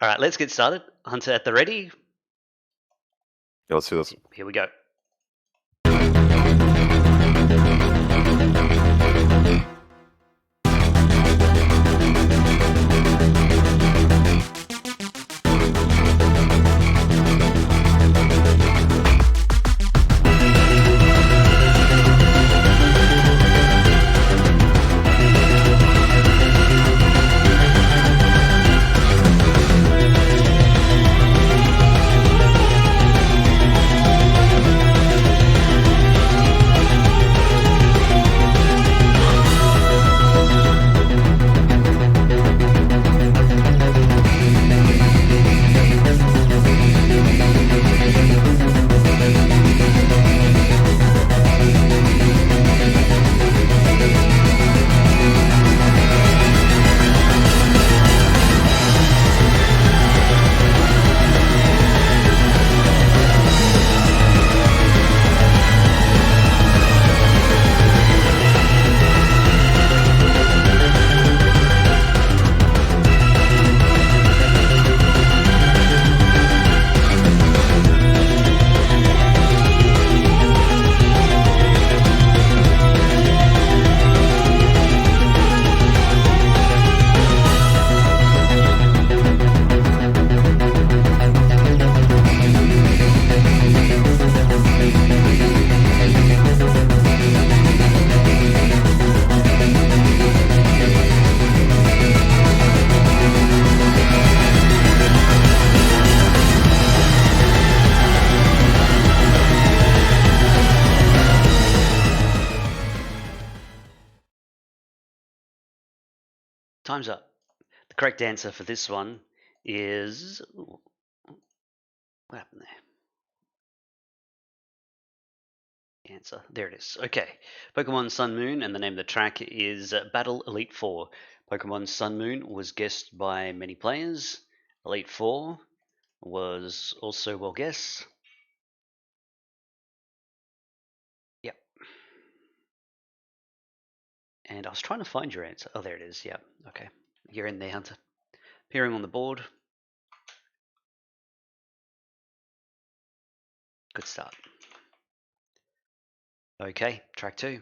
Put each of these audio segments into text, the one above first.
All right, let's get started. Hunter at the ready. Yeah, let's do this. Here we go. Time's up. The correct answer for this one is. Ooh, what happened there? Answer. There it is. Okay. Pokemon Sun Moon, and the name of the track is Battle Elite 4. Pokemon Sun Moon was guessed by many players. Elite 4 was also well guessed. Yep. And I was trying to find your answer. Oh, there it is. Yep. Okay. You're in there, Hunter. Appearing on the board. Good start. Okay, track 2.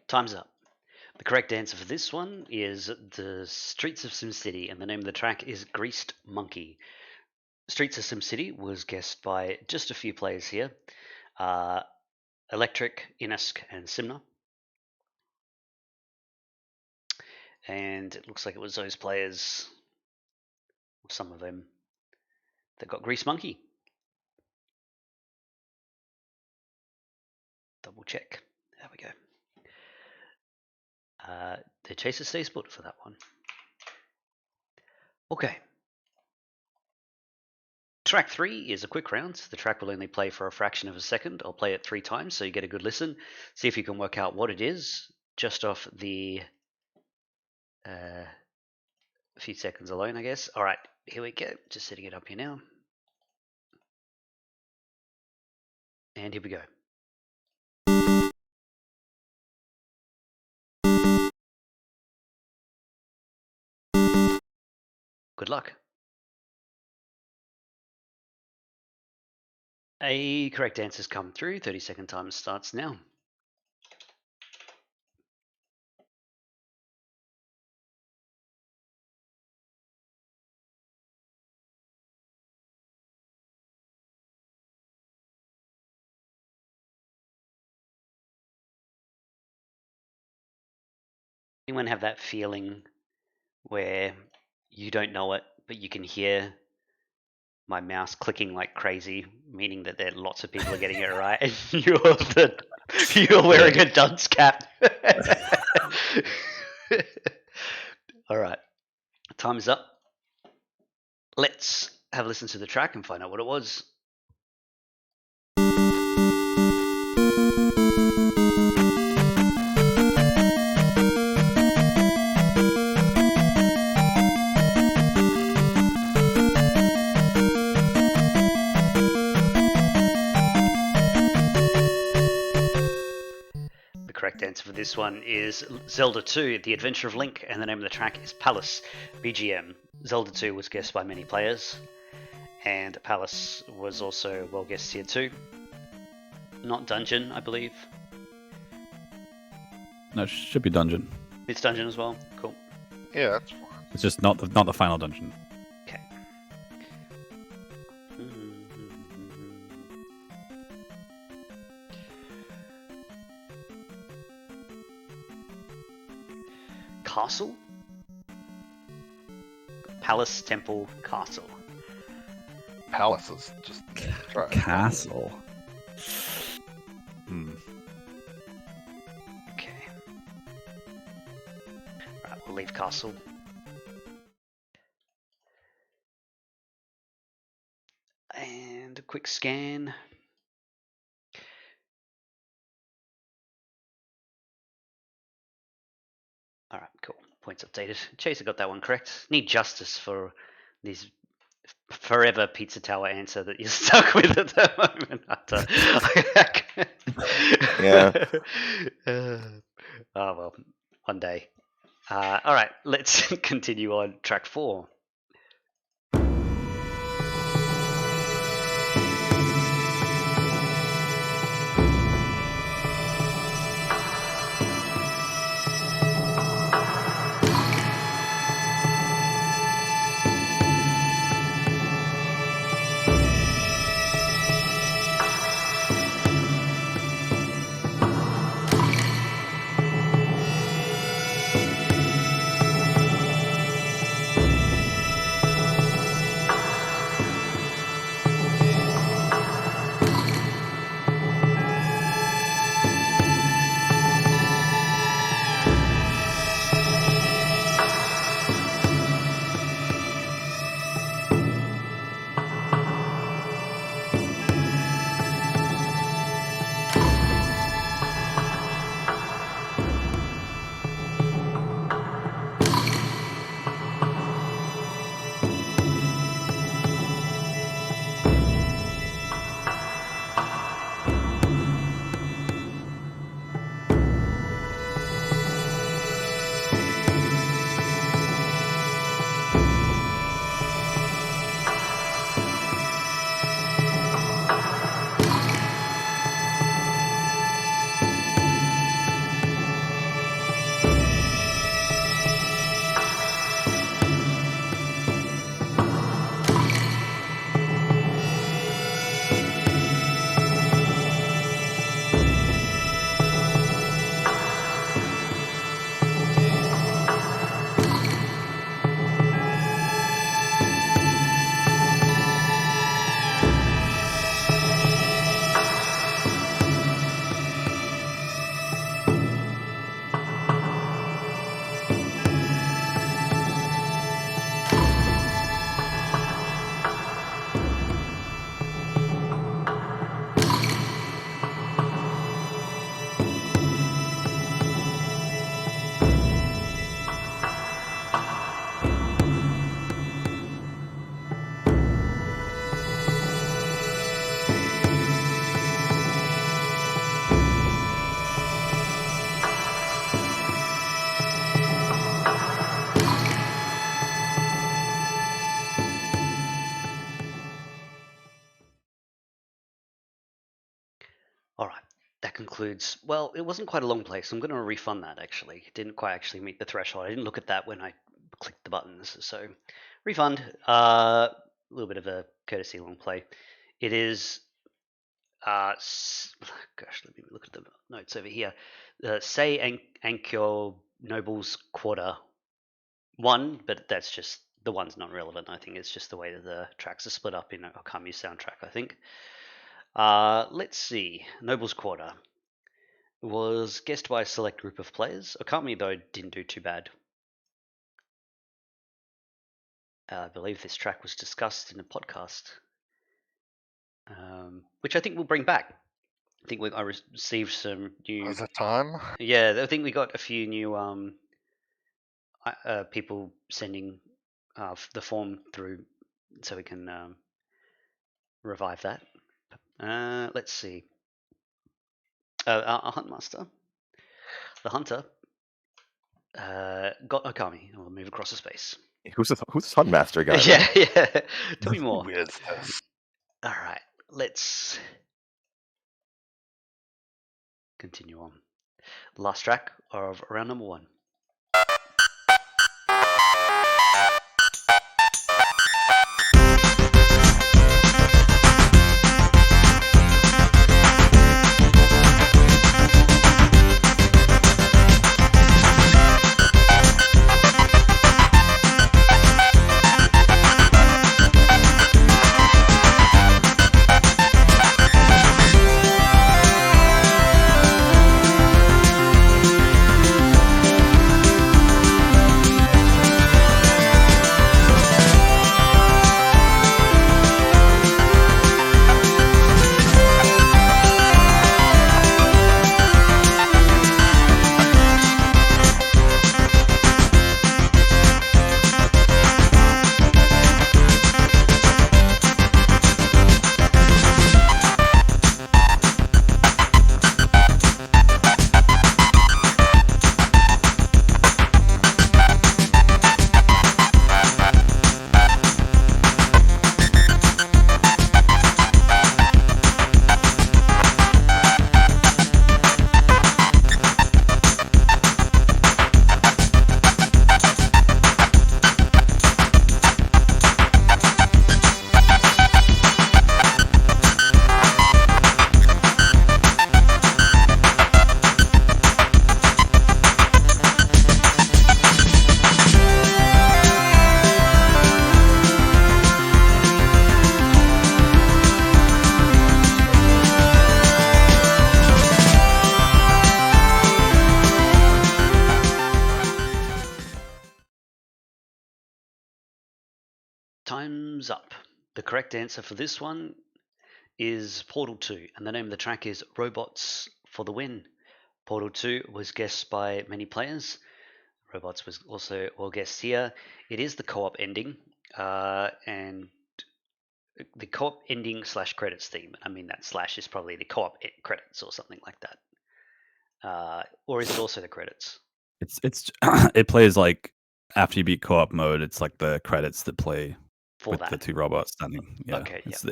Time's up. The correct answer for this one is The Streets of SimCity, and the name of the track is Greased Monkey. Streets of SimCity was guessed by just a few players here. Electric, Inesk, and Simna. And it looks like it was those players, or some of them, that got Grease Monkey. double check. There we go. The chaser stays put for that one. Okay. Track 3 is a quick round. The track will only play for a fraction of a second. I'll play it 3 times so you get a good listen. See if you can work out what it is just off the few seconds alone, I guess. All right, here we go. Just setting it up here now. And here we go. Good luck. A correct answer's come through. 30-second time starts now. Anyone have that feeling where you don't know it, but you can hear my mouse clicking like crazy, meaning that there are lots of people are getting it right, and you're wearing a dunce cap. All right, time is up. Let's have a listen to the track and find out what it was. The correct answer for this one is Zelda 2, The Adventure of Link, and the name of the track is Palace, VGM. Zelda 2 was guessed by many players, and Palace was also well guessed here too. Not Dungeon, I believe. No, it should be Dungeon. It's Dungeon as well. Cool. Yeah, that's fine. It's just not the final dungeon. Okay. Castle? Palace, temple, castle. Palace is just Castle. Okay. Right, we'll leave castle. And a quick scan. All right, cool. Points updated. Chaser got that one correct. Need justice for this forever pizza tower answer that you're stuck with at the moment. Yeah. Oh well, one day. All right, let's continue on track 4. All right. That concludes. Well, it wasn't quite a long play, so I'm going to refund that. Actually, it didn't quite actually meet the threshold. I didn't look at that when I clicked the buttons, so refund. A little bit of a courtesy long play. It is. Gosh, let me look at the notes over here. Say Ankyor Nobles Quarter 1, but that's just the one's not relevant. I think it's just the way that the tracks are split up in Okami's soundtrack. I think. Let's see. Nobles Quarter was guessed by a select group of players. Okami, though, didn't do too bad. I believe this track was discussed in a podcast, which I think we'll bring back. I think I received some new. Was it time? Yeah, I think we got a few new people sending the form through, so we can revive that. Let's see. A Huntmaster, the Hunter, got Okami. I'll move across the space. Who's this Huntmaster guy? Yeah, yeah. Tell me more. Who is this? All right, let's continue on. Last track of round number 1. Time's up. The correct answer for this one is Portal 2, and the name of the track is Robots for the Win. Portal 2 was guessed by many players. Robots was also all guessed here. It is the co-op ending, and the co-op ending / credits theme. I mean, that slash is probably the co-op credits or something like that. Or is it also the credits? It's it plays like after you beat co-op mode. It's like the credits that play For with that. the 2 robots standing. Yeah. Okay, It's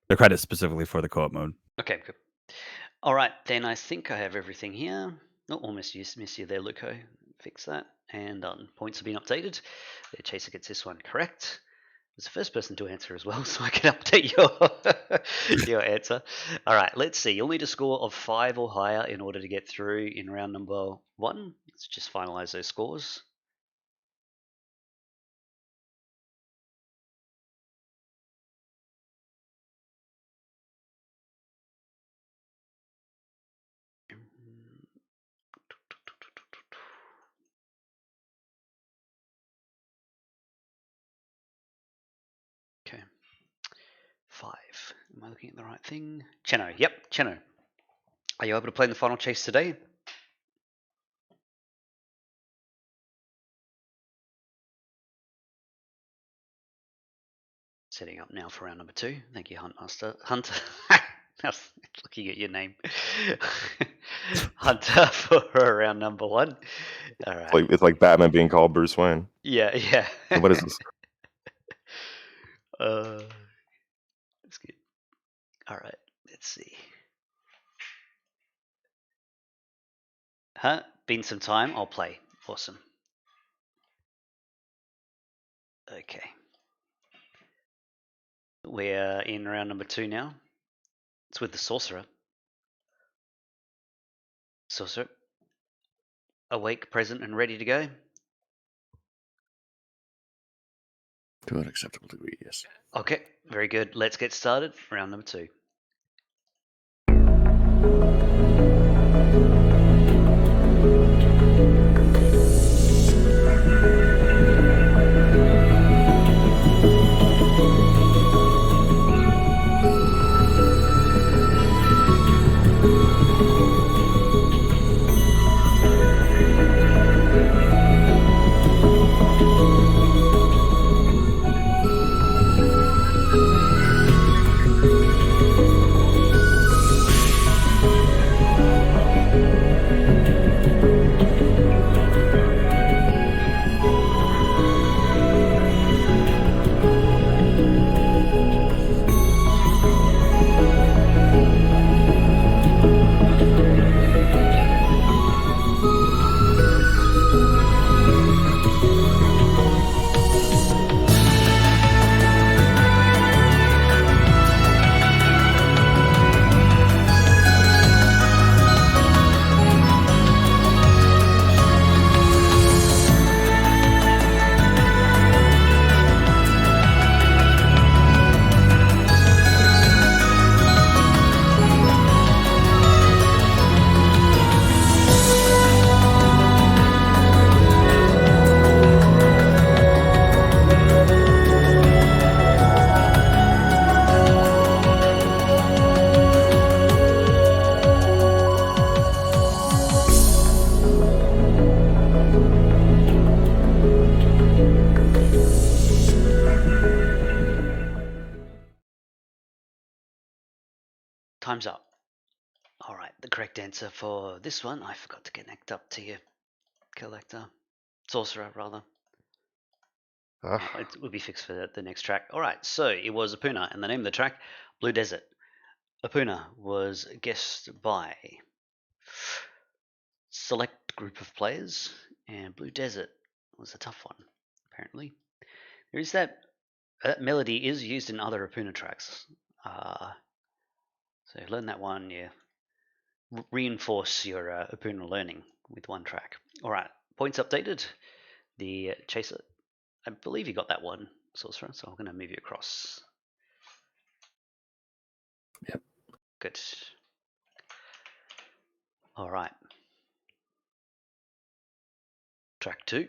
the credits specifically for the co-op mode. Okay, good. All right, then I think I have everything here. Oh, almost miss you there, Luco. Fix that. And points have been updated. The Chaser gets this one correct. Was the first person to answer as well, so I can update your answer. All right, let's see. You'll need a score of 5 or higher in order to get through in round number 1. Let's just finalize those scores. Okay. 5. Am I looking at the right thing? Cheno. Yep, Cheno. Are you able to play in the final chase today? Setting up now for round number 2. Thank you, Hunter. I was looking at your name. Hunter for round number 1. All right. It's like Batman being called Bruce Wayne. Yeah. And what is this? That's good. All right. Let's see. Huh? Been some time? I'll play. Awesome. Okay. We're in round number 2 now. It's with the Sorcerer. Sorcerer. Awake, present, and ready to go? To an acceptable degree, yes. Okay, very good. Let's get started. Round number 2. Time's up. All right, the correct answer for this one, I forgot to connect up to your collector. Sorcerer, rather. It will be fixed for the next track. All right, so it was Apuna, and the name of the track, Blue Desert. Apuna was guessed by select group of players, and Blue Desert was a tough one, apparently. There is that melody is used in other Apuna tracks. So learn that one, yeah. Reinforce your Apuna learning with one track. All right, points updated. The Chaser, I believe you got that one, Sorcerer, so I'm going to move you across. Yep. Good. All right. Track 2.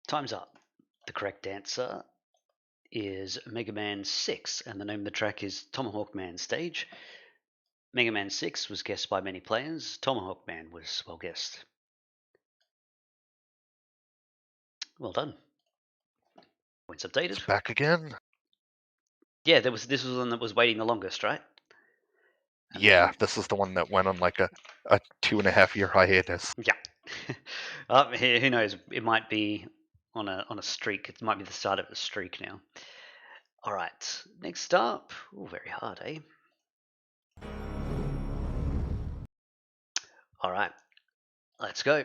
Time's up. The correct answer is Mega Man 6, and the name of the track is Tomahawk Man Stage. Mega Man 6 was guessed by many players. Tomahawk Man was well guessed. Well done. Points updated. It's back again. Yeah, this was one that was waiting the longest, right? And Yeah, then- this is the one that went on like a 2.5-year hiatus. yeah. Who knows? It might be on a streak. It might be the start of a streak now. All right. Next up. Oh, very hard, eh? All right. Let's go.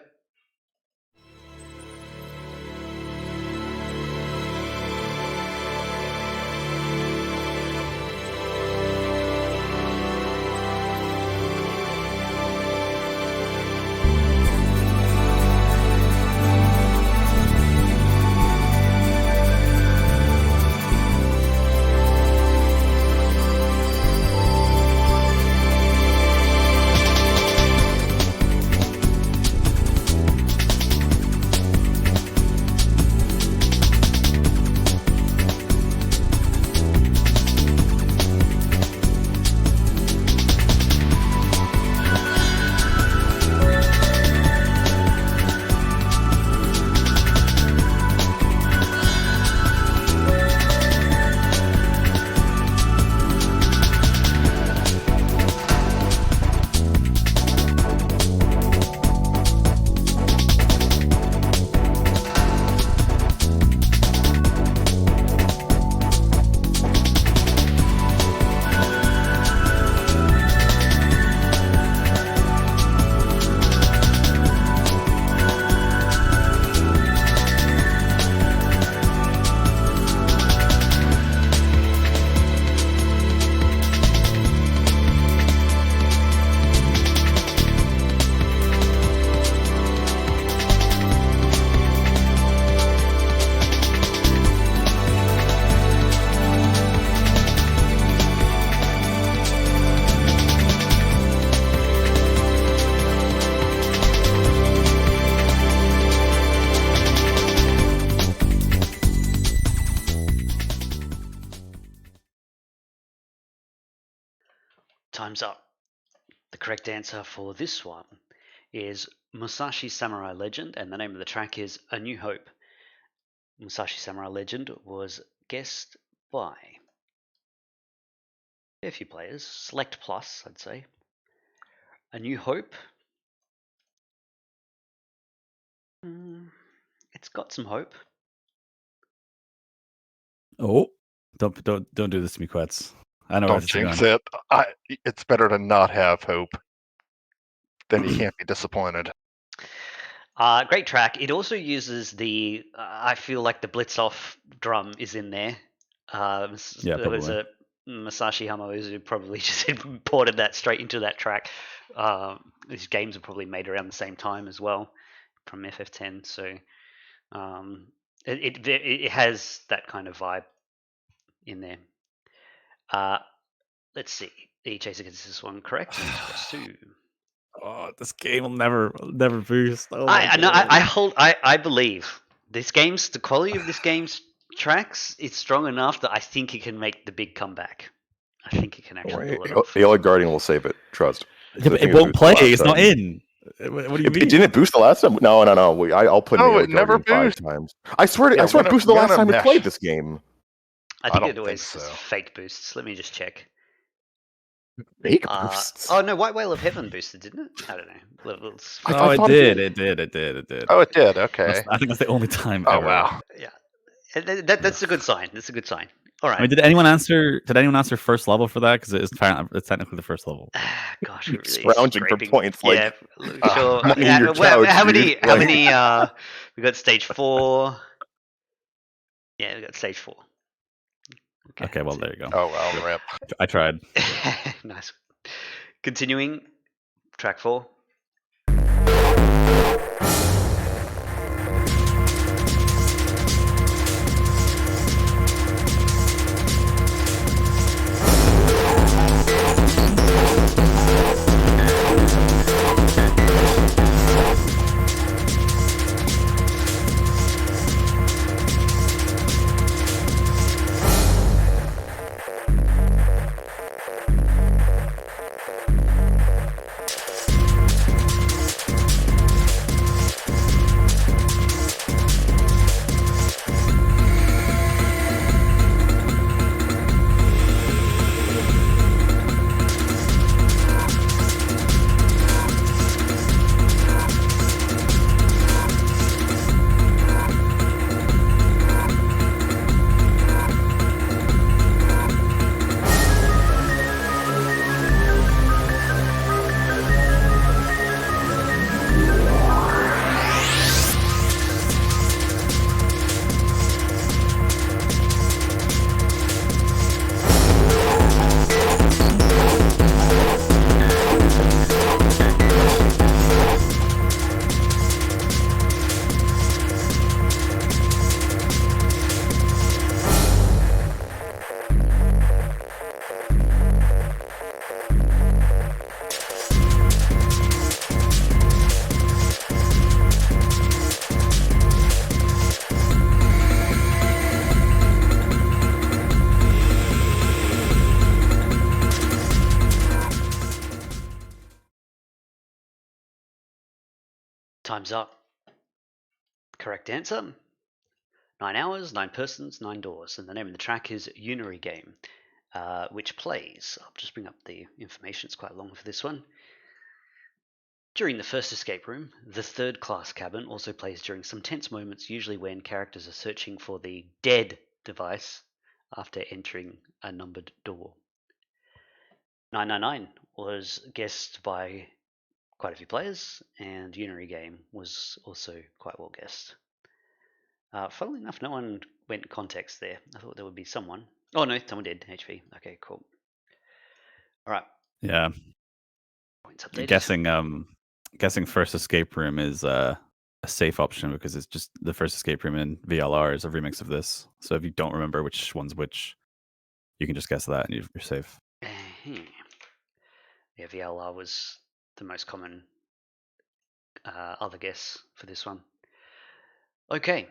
Time's up. The correct answer for this one is Musashi Samurai Legend, and the name of the track is A New Hope. Musashi Samurai Legend was guessed by a few players, Select Plus, I'd say. A New Hope. It's got some hope. Oh, don't do this to me, Quetz. I know Don't where this is jinx going. it. It's better to not have hope. Then you can't be disappointed. Great track. It also uses the. I feel like the Blitz Off drum is in there. Yeah, there was probably. a Masashi Hamauzu probably just imported that straight into that track. These games are probably made around the same time as well from FF10, so it has that kind of vibe in there. Let's see. The Chaser gets this one correct. And press 2. Oh, this game will never boost. Oh I believe this game's the quality of this game's tracks is strong enough that I think it can make the big comeback. I think it can actually pull it off. Aeolic Guardian will save it. Trust. Yeah, but I think it won't boosted play. last It's not time. in. What do you mean? Didn't it boost the last time? No. I'll put No, Aeolic it never Guardian 5 boosted. times. I swear Yeah, it when boosted the when last a time we mesh- played this game. I think don't it always think so. fake boosts. Let me just check. Fake boosts. Oh no, White Whale of Heaven boosted, didn't it? I don't know. Oh, it thought did. it It did. Oh, it did. Okay. I think that's the only time Oh ever. wow. Yeah, that's a good sign. That's a good sign. All right. I mean, did anyone answer first level for that? Because it's technically the first level. Gosh, we're really Scrounging for scraping. points, like, yeah, sure. money in your How couch, many? dude. How Like- many? We got stage 4. Yeah, we got stage 4. Okay, well there you go. Oh well, rip. I tried. Nice. Continuing, track 4. Time's up. Correct answer. 9 hours, 9 persons, 9 doors. And the name of the track is Unary Game, which plays. I'll just bring up the information. It's quite long for this one. During the first escape room, the third class cabin also plays during some tense moments, usually when characters are searching for the dead device after entering a numbered door. 999 was guessed by quite a few players, and Unary Game was also quite well guessed. Funnily enough, no one went context there. I thought there would be someone. Oh no, someone did. HP. Okay, cool. All right. Yeah. Points updated. Guessing first escape room is a safe option because it's just the first escape room in VLR is a remix of this. So if you don't remember which one's which, you can just guess that and you're safe. Yeah, VLR was the most common other guess for this one. Okay,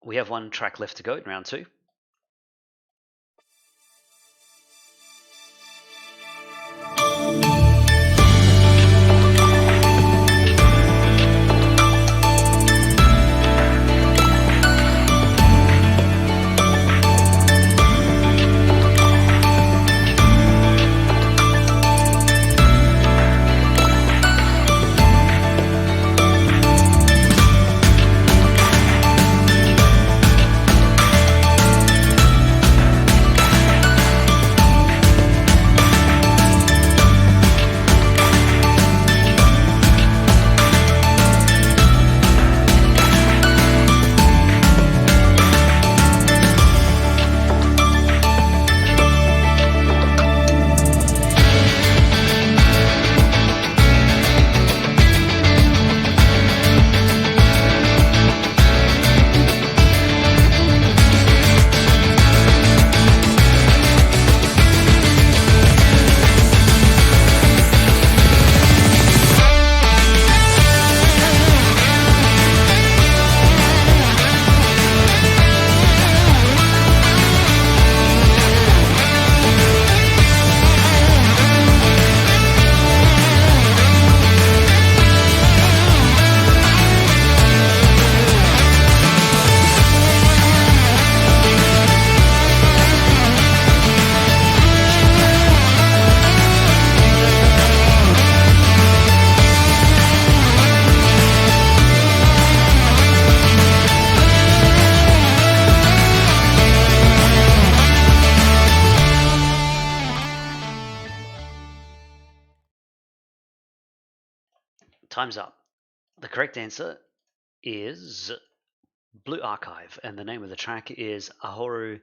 we have one track left to go in round 2. Time's up. The correct answer is Blue Archive, and the name of the track is Ahoru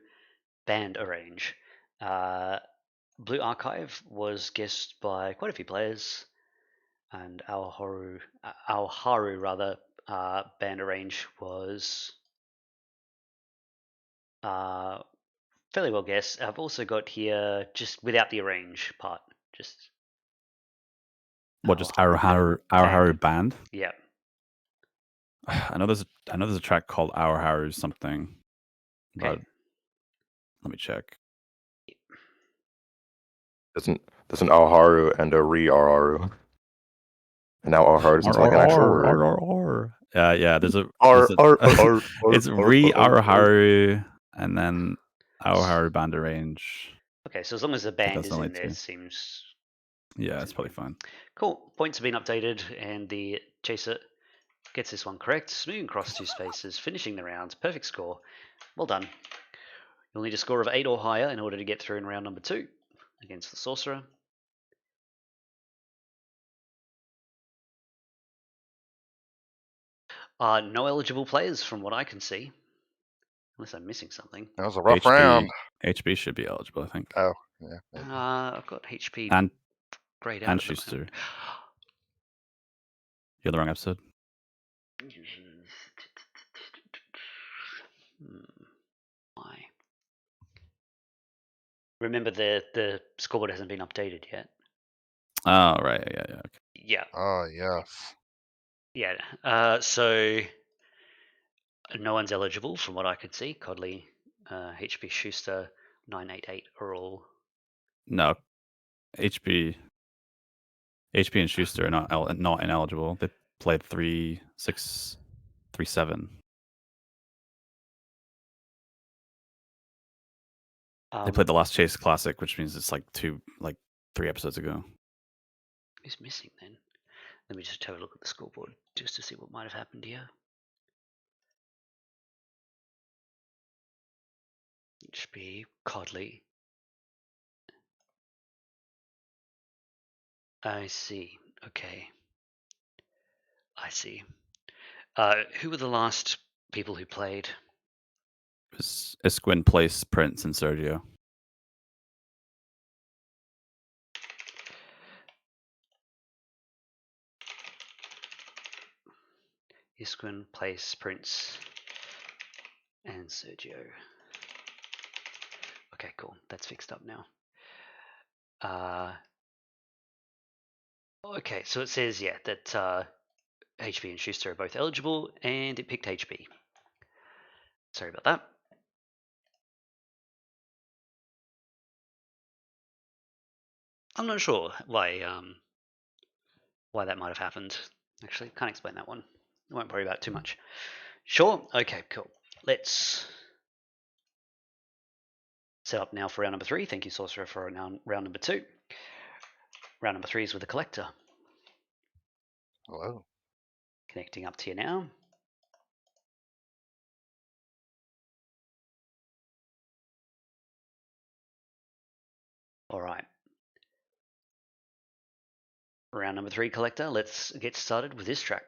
Band Arrange. Blue Archive was guessed by quite a few players, and Aoharu Band Arrange was fairly well guessed. I've also got here just without the arrange part, just What, just Aoharu Band? Yeah. I know there's a track called Aoharu something, but Okay. let me check. There's an Alharu and a Re-Araru. And now Alharu doesn't sound like an actual word. Yeah, there's a it's Re Aoharu and then Aoharu Band Arrange. Okay, so as long as the band that's is only in there, two. seems Yeah, it's probably fine. cool. Points have been updated, and the chaser gets this one correct. Smoothing across 2 spaces, finishing the round. Perfect score. Well done. You'll need a score of 8 or higher in order to get through in round number 2 against the Sorcerer. No eligible players from what I can see. Unless I'm missing something. That was a rough round. HB should be eligible, I think. Oh, yeah. Maybe. I've got HP And grayed out. and at the Schuster. moment. You're the wrong episode. Why? Remember the scoreboard hasn't been updated yet. Oh, right. Yeah. Okay. Yeah. Oh, yes. Yeah. So no one's eligible from what I could see. Codley, HP Schuster, 988 are all. No, HP and Schuster are not ineligible. played 3, 6, 3, 7. They played the Last Chase Classic, which means it's like 3 episodes ago. Who's missing then? Let me just have a look at the scoreboard just to see what might have happened here. It should be Codley. I see. Okay. I see. Who were the last people who played? It was Esquin, Place, Prince, and Sergio. Isquin, Place, Prince, and Sergio. Okay, cool. That's fixed up now. Okay, so it says, yeah, that HB and Schuster are both eligible, and it picked HB. Sorry about that. I'm not sure why that might have happened. Actually, can't explain that one. I won't worry about it too much. Sure. Okay, cool. Let's set up now for round number 3. Thank you, Sorcerer, for round number 2. Round number 3 is with the Collector. Hello. Connecting up to you now. All right. Round number 3, Collector. Let's get started with this track.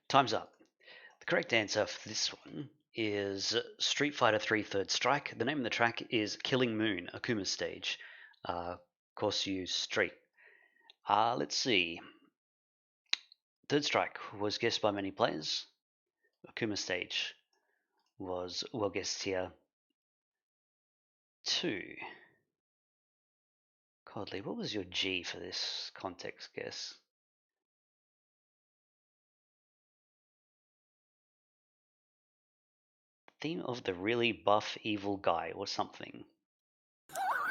Time's up. The correct answer for this one is Street Fighter 3 Third Strike. The name of the track is Killing Moon, Akuma's stage. Course you Street. Let's see. Third Strike was guessed by many players. Akuma stage was well guessed here too. Codley, what was your G for this context guess? Theme of the really buff evil guy or something.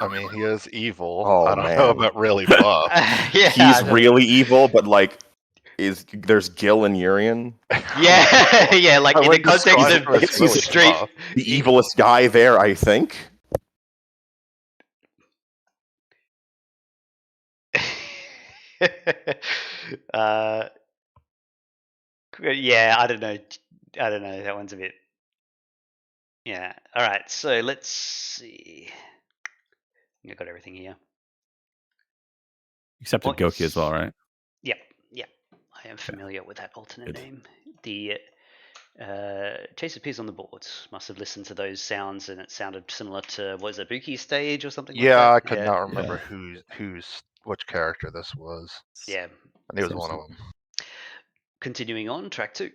I mean, he is evil. Oh, I don't know man. about really buff. Yeah, He's really evil, but like, there's Gil and Urian. Yeah, yeah, like I in the wouldn't context describe of him as really Street. buff. The evilest guy there, I think. Yeah, I don't know. That one's a bit. Yeah. All right. So let's see. I got everything here. Accepted Goki as well, right? Yep. Yep. I am familiar with that alternate Good. name. The Chase appears on the board. Must have listened to those sounds, and it sounded similar to was it Buki's stage or something Yeah, like I that? could Yeah. not remember which character this was. Yeah. I knew it was Seems one of like- them. Continuing on, track 2.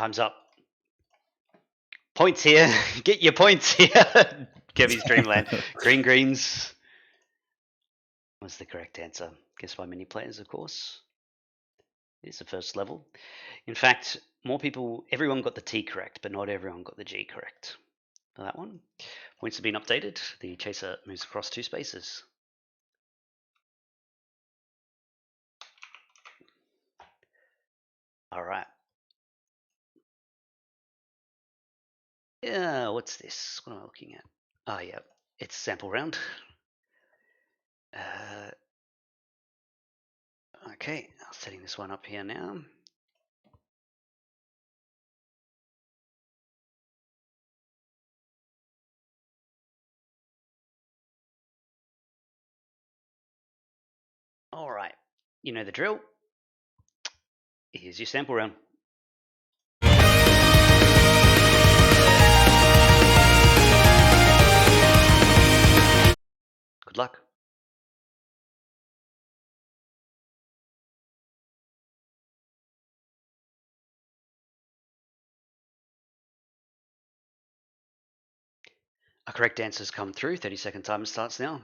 Time's up. Points here. Get your points here. Kirby's Dream Land. Green greens was the correct answer. Guessed by many players, of course. It's the first level. In fact, everyone got the T correct, but not everyone got the G correct. For that one. Points have been updated. The chaser moves across 2 spaces. All right. Yeah, what's this? What am I looking at? Oh, yeah, it's sample round. Okay, I'm setting this one up here now. All right, you know the drill. Here's your sample round. Good luck. A correct answer's come through. 30-second timer starts now.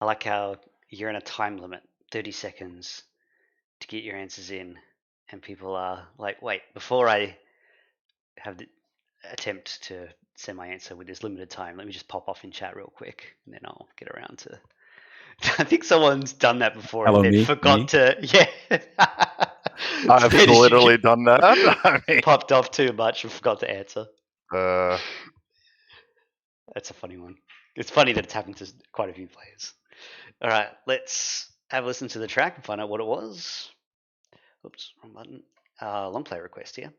I like how you're in a time limit, 30 seconds to get your answers in, and people are like, wait, before I have the attempt to send my answer with this limited time, let me just pop off in chat real quick, and then I'll get around to... I think someone's done that before. Hello, and then me? forgot to... Yeah. I've literally done that. I mean, Popped off too much and forgot to answer. uh, That's a funny one. It's funny that it's happened to quite a few players. All right, let's have a listen to the track and find out what it was. Oops, wrong button. Long play request here.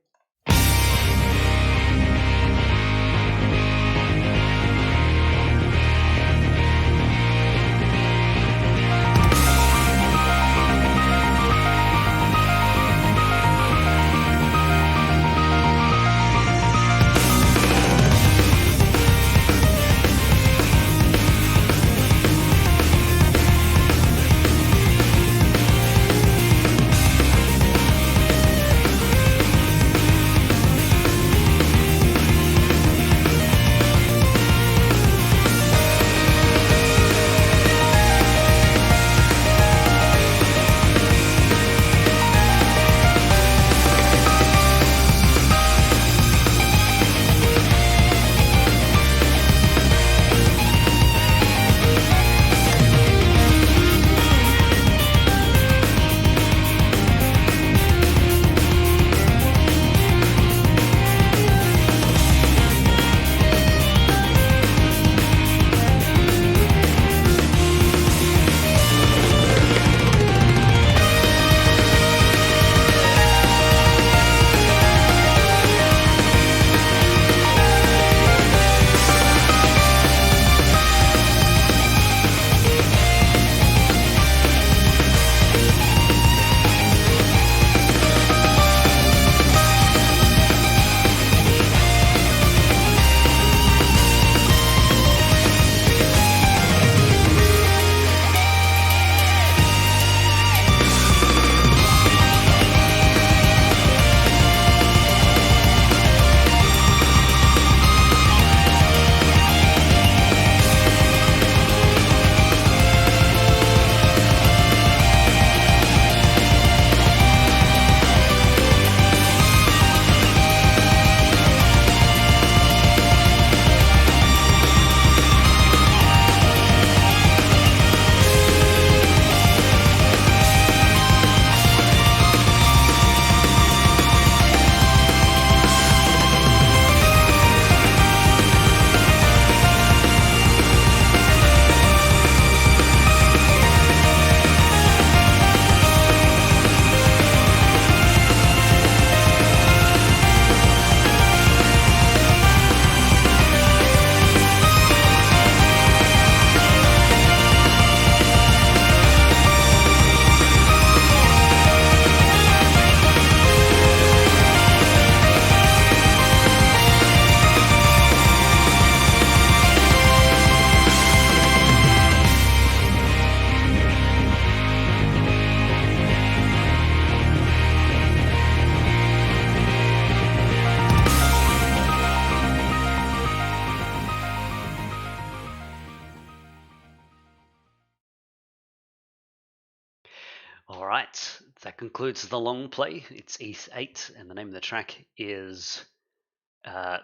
right, that concludes the long play. It's E8, and the name of the track is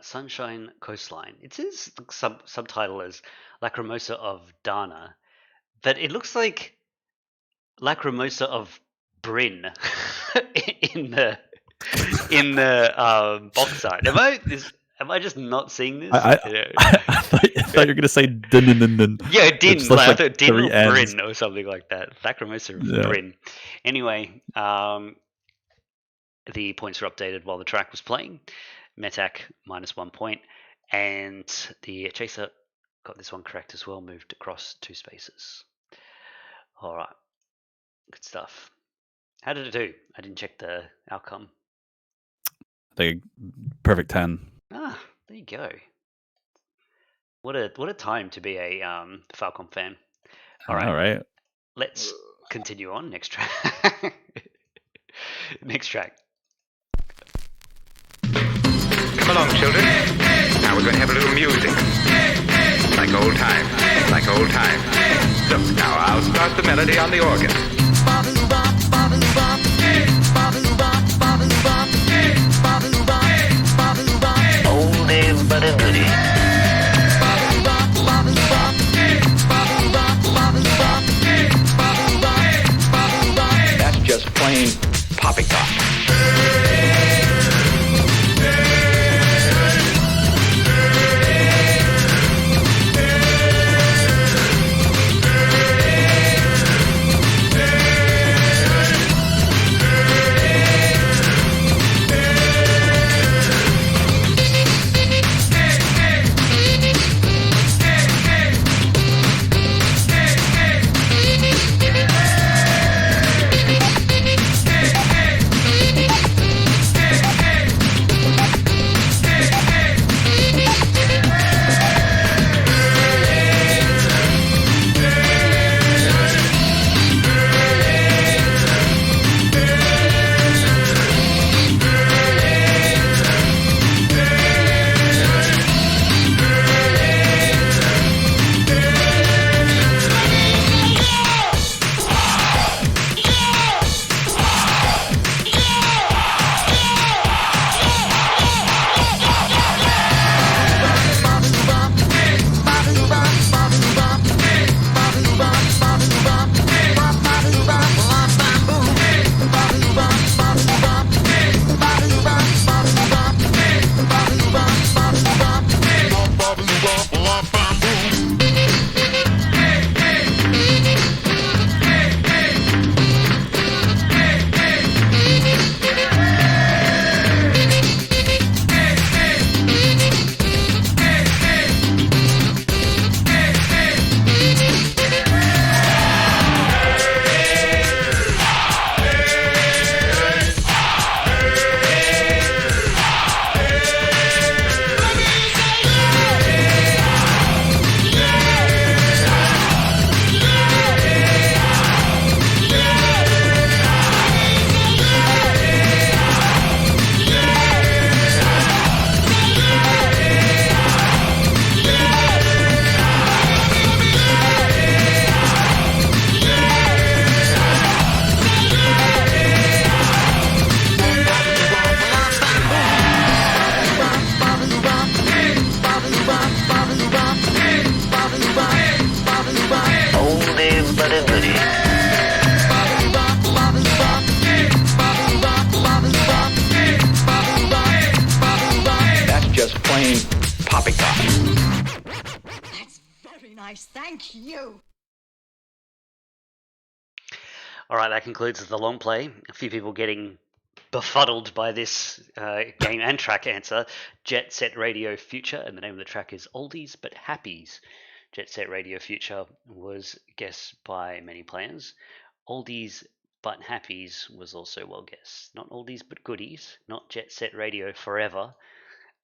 Sunshine Coastline. It says subtitle as Lacrimosa of Dana, but it looks like Lacrimosa of Bryn in the box art. Am I just not seeing this? I thought you were gonna say dun dun dun. Yeah, Din. Just looks I like thought Din or three N's. Bryn or something like that. Lacrimosa of Yeah. Bryn. Anyway, the points were updated while the track was playing. Metak -1 point, and the chaser got this one correct as well. Moved across 2 spaces. All right, good stuff. How did it do? I didn't check the outcome. I think perfect 10. Ah, there you go. What a time to be a Falcon fan. All right, All right. let's continue on. Next track. Next track. Come along, children. Now we're going to have a little music. Like old times. Like old times. Look, now I'll start the melody on the organ. Oldie but a goodie. That's just plain poppycock. Oldie but a goodie. That's just plain poppycock. That's very nice. Thank you. All right, that concludes the long play. A few people getting befuddled by this game and track answer. Jet Set Radio Future, and the name of the track is Oldies but Happies. Jet Set Radio Future was guessed by many players. Oldies but Happies was also well guessed. Not Oldies but Goodies, not Jet Set Radio Forever,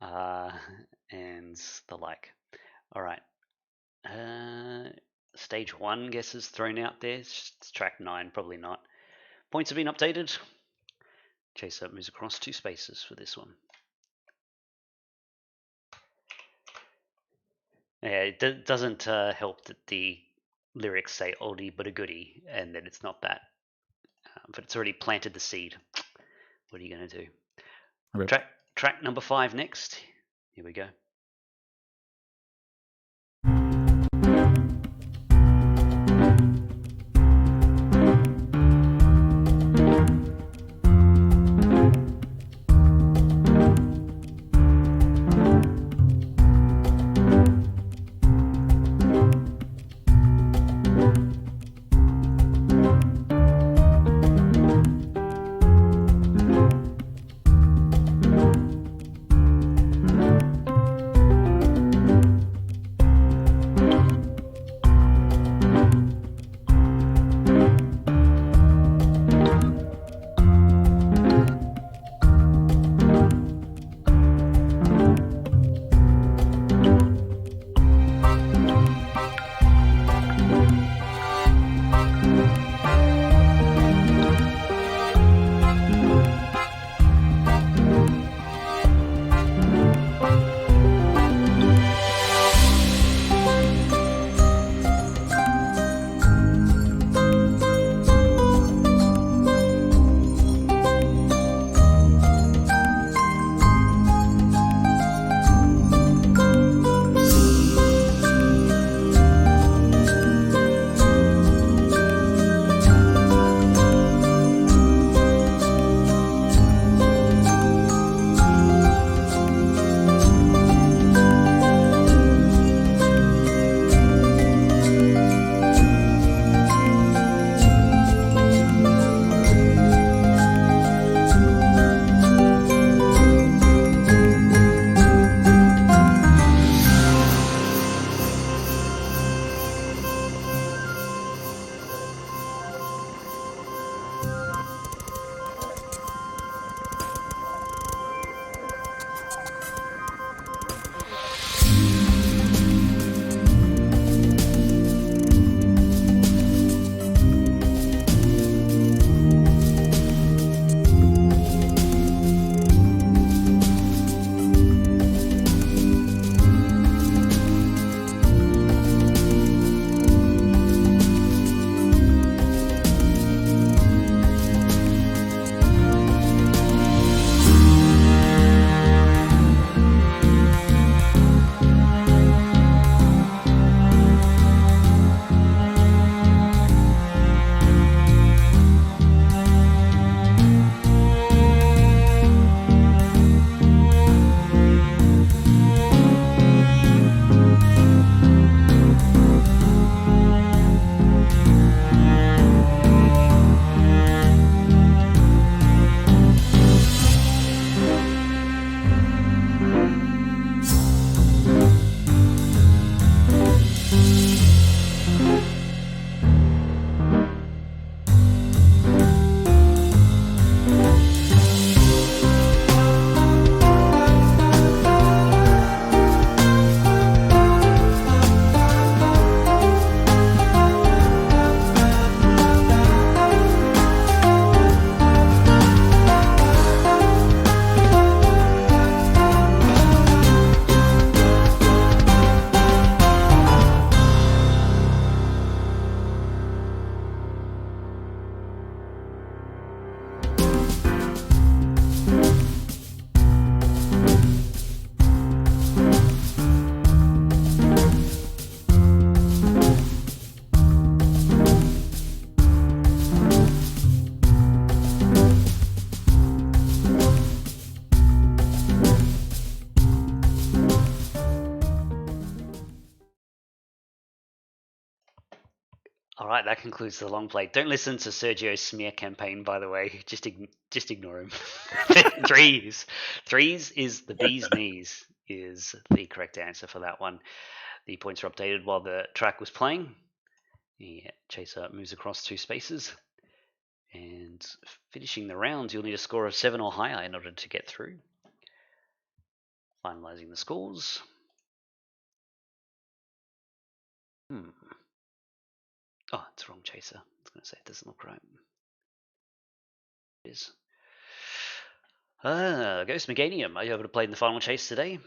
and the like. All right. Stage 1 guesses thrown out there. It's track 9, probably not. Points have been updated. Chaser moves across 2 spaces for this one. Yeah, it doesn't help that the lyrics say oldie but a goodie, and that it's not that. but it's already planted the seed. What are you going to do? Rip. Track number 5 next. Here we go. All right, that concludes the long play. Don't listen to Sergio's smear campaign, by the way. Just ignore him. Threes is the bee's knees is the correct answer for that one. The points are updated while the track was playing. The chaser moves across 2 spaces, and finishing the round, you'll need a score of 7 or higher in order to get through. Finalizing the scores. Oh, it's the wrong chaser. I was going to say it doesn't look right. It is. Ghost Meganium, are you able to play in the final chase today?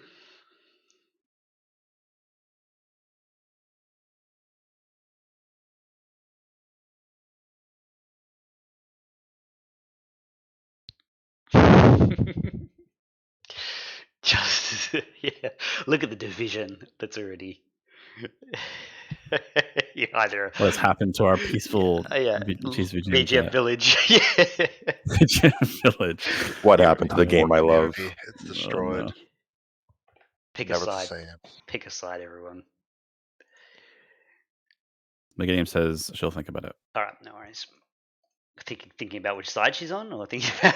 Yeah, look at the division that's already. You either What has happened to our peaceful yeah, VGM VGM chat? village. Yeah. VGM village. What happened to the game I love? Community, It's Oh, destroyed. no. Pick a Never the side. same. Pick a side, everyone. The game says she'll think about it. All right, no worries. Thinking about which side she's on, or thinking about.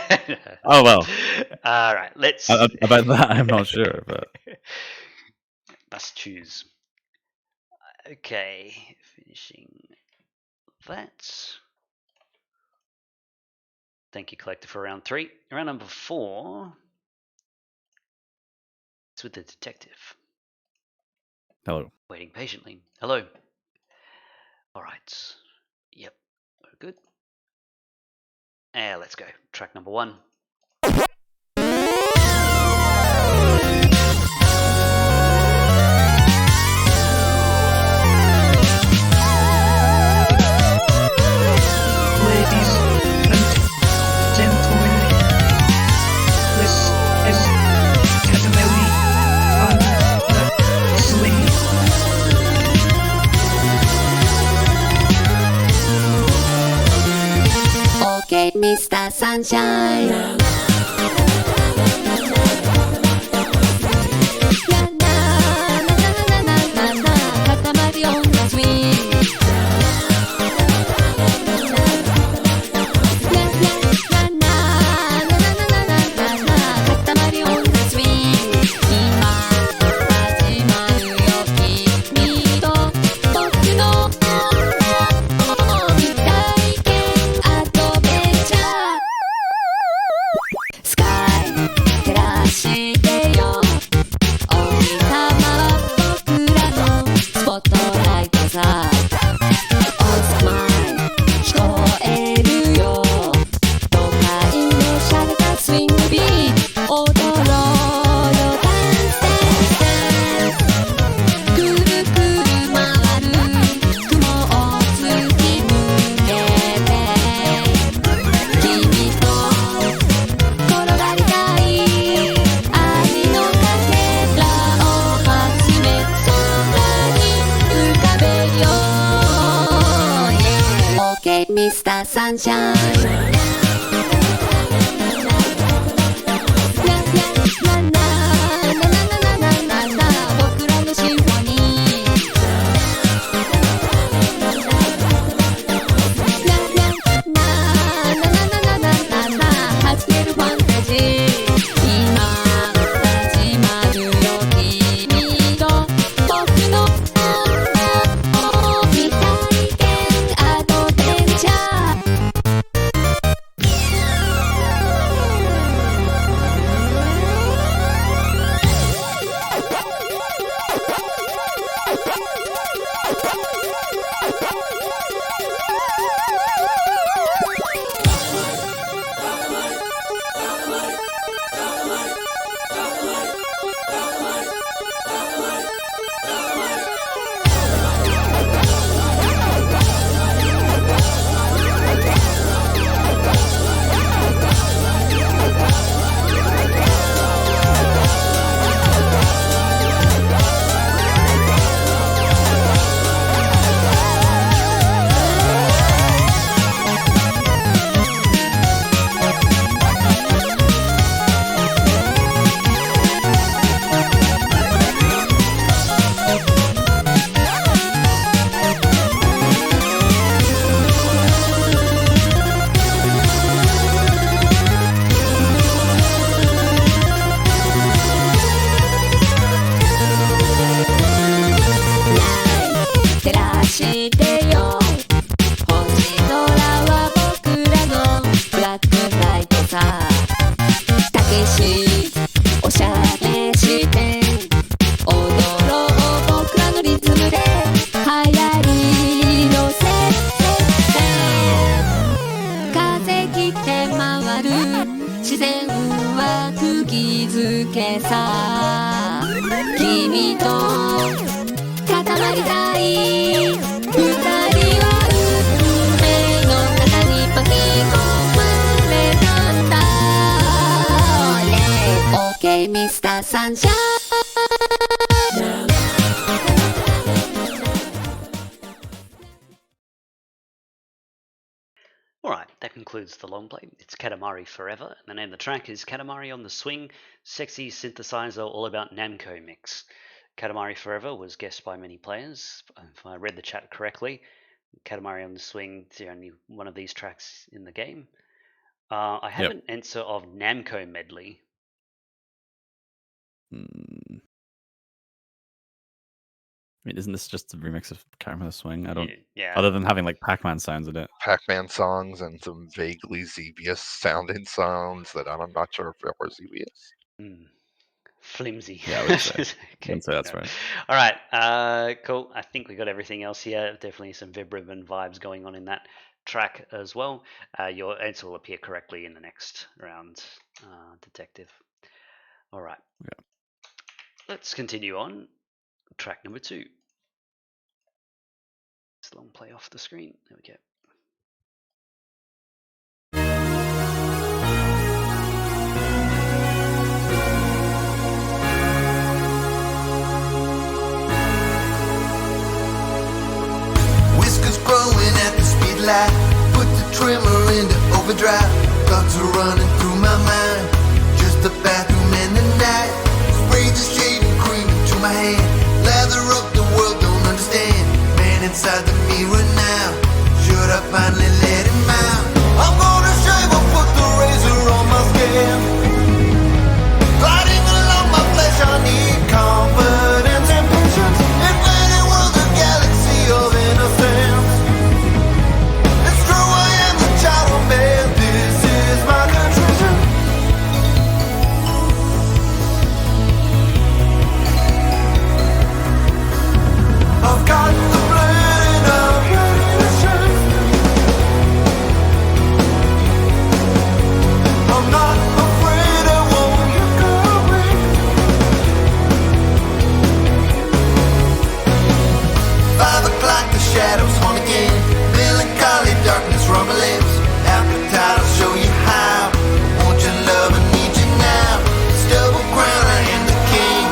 Oh, well. All right, let's. About that, I'm not sure, but Must choose. Okay, finishing that. Thank you, Collector, for round 3. Round number 4. It's with the detective. hello. Waiting patiently. Hello. All right. Yep. We're good. Let's go. Track number 1. Ladies and gentlemen, this is Catamari on the swing. Okay, Mr. Sunshine. Na, na, na, na, Katamari on the swing. Na, na, na, na, na, na, na, Katamari on the swing. 今始まるよ君と僕の未体験アドベンチャースカイ照らしてよお日様は僕らのスポットライトさ On smile 聞こえるよ都会の洒落たスイングビート踊ろうよダンスダンスくるくる回る雲を突き抜けて君と転がりたい愛のかけらを集め空に浮かべよう OK Mr. Sunshine ななななななななな僕らのシンフォニーなななななななな始めるファンタジー今始まるよ君と僕の未体験アドベンチャー照らしてよ星空は僕らのブラックライトさたけしおしゃれして踊ろう僕らのリズムで流行りのせ風切って回る自然は釘付けさ君と固まりたい二人は運命の中に巻き込まれたんだ OK Mr. Sunshine concludes the long play. It's Katamari Forever, and the name of the track is Katamari on the Swing, sexy synthesizer all about Namco mix. Katamari Forever was guessed by many players. If I read the chat correctly, Katamari on the Swing is the only one of these tracks in the game. I have an answer of Namco Medley. I mean, isn't this just a remix of Katamari on the Swing? I don't. Yeah. Other than having like Pac-Man sounds in it. Pac-Man songs and some vaguely Xevious sounding sounds that I'm not sure if they were Xevious. Flimsy. Yeah, I would say. Okay, I'd say that's right. All right, cool. I think we got everything else here. Definitely some Vibribbon vibes going on in that track as well. Your answer will appear correctly in the next round, Detective. All right. Yeah. Let's continue on. Track number 2. It's a long play off the screen. There we go. Whiskers growing at the speed light. Put the trimmer into overdrive. Thoughts are running through my mind. Just the bathroom and the night. Spray the shaving cream into my hand. Lather up, the world don't understand. Man inside the mirror now. Should I finally let him out? I'm gonna shave or put the razor on my skin. Gliding along my flesh, I need confidence and patience. Infinite world, a galaxy of innocence. It's true, I am the child of man. This is my contrition. I've got the blood and I'm ready to shine. I'm not afraid, I won't look away. 5 o'clock, the shadows haunt again. Melancholy darkness from my lips. Appetite, I'll show you how. Want your love, I need you now. Stubble crown, I am the king.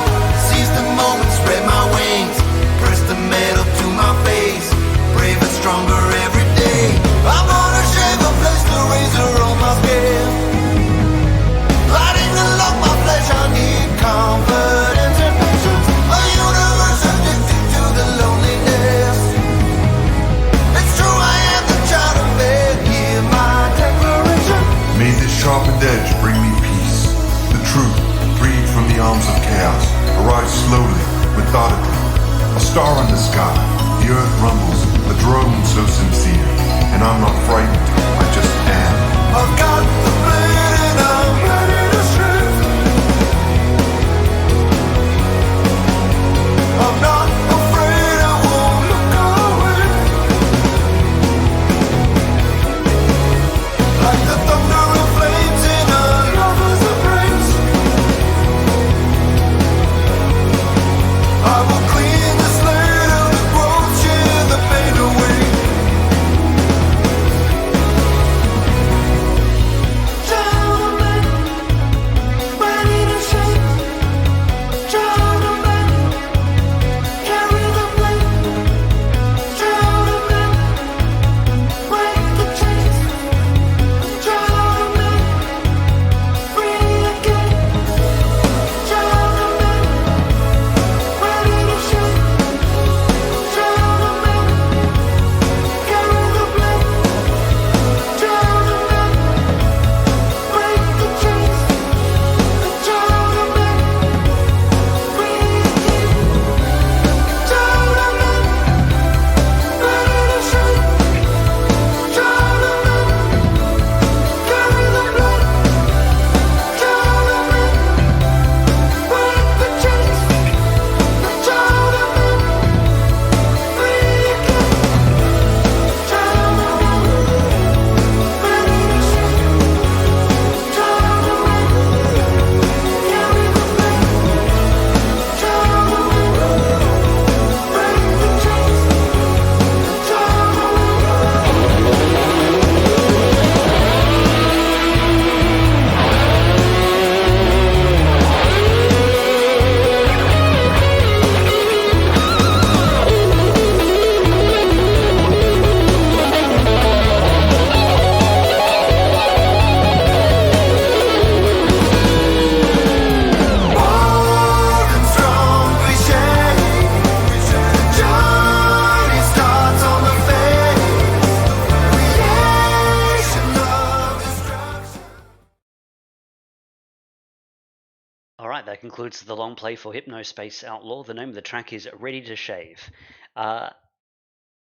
Seize the moment, spread my wings. Press the metal to my face. Brave and stronger every day. I'm gonna shave and place the razor on my scale. Gliding along my flesh, I need confidence and patience. A universe addicted to the loneliness. It's true, I am the child of man. Hear my declaration. May this sharpened edge bring me peace. The truth, freed from the arms of chaos, arrives slowly, methodically. A star in the sky, the earth rumbles, a drone so sincere. And I'm not frightened, I just am. I've got the blade and I'm ready to strike. I'm not afraid, I won't look away. Like the thunder of flames in a lover's embrace. I will clean the slate of the growth, share the pain away. That concludes the long play for Hypnospace Outlaw. The name of the track is Ready to Shave.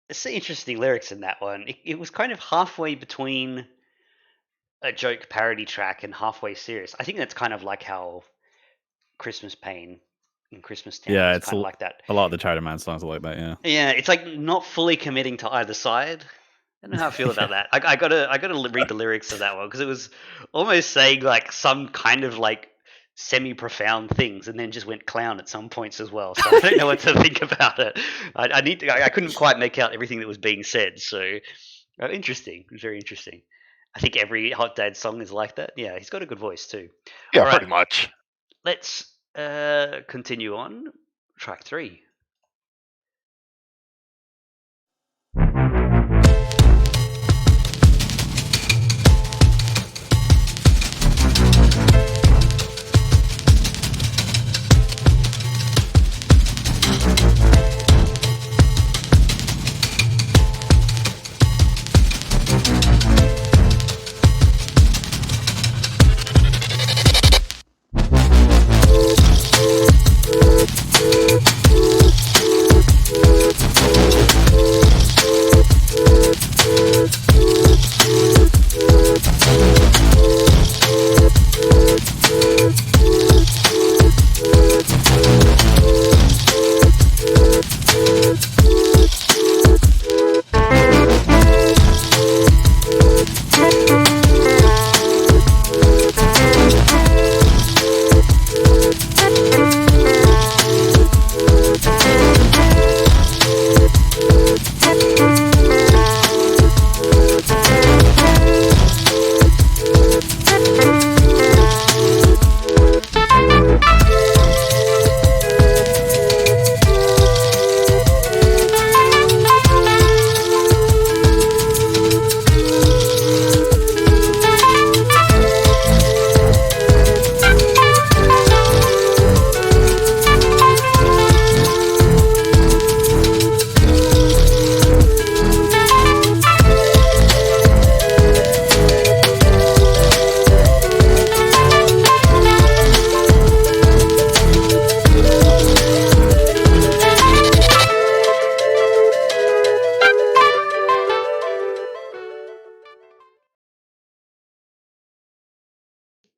It's interesting lyrics in that one. It was kind of halfway between a joke parody track and halfway serious. I think that's kind of like how Christmas Pain in Christmas Town Yeah, is it's kind of like that. a lot of the Chowder Man songs are like that. Yeah. Yeah, it's like not fully committing to either side. I don't know how I feel about that. I gotta read the lyrics of that one because it was almost saying like some kind of like semi-profound things, and then just went clown at some points as well. So I don't know what to think about it. I couldn't quite make out everything that was being said. So interesting, very interesting. I think every Hot Dad song is like that. Yeah, he's got a good voice too. Yeah, All right, pretty much. let's continue on. Track 3.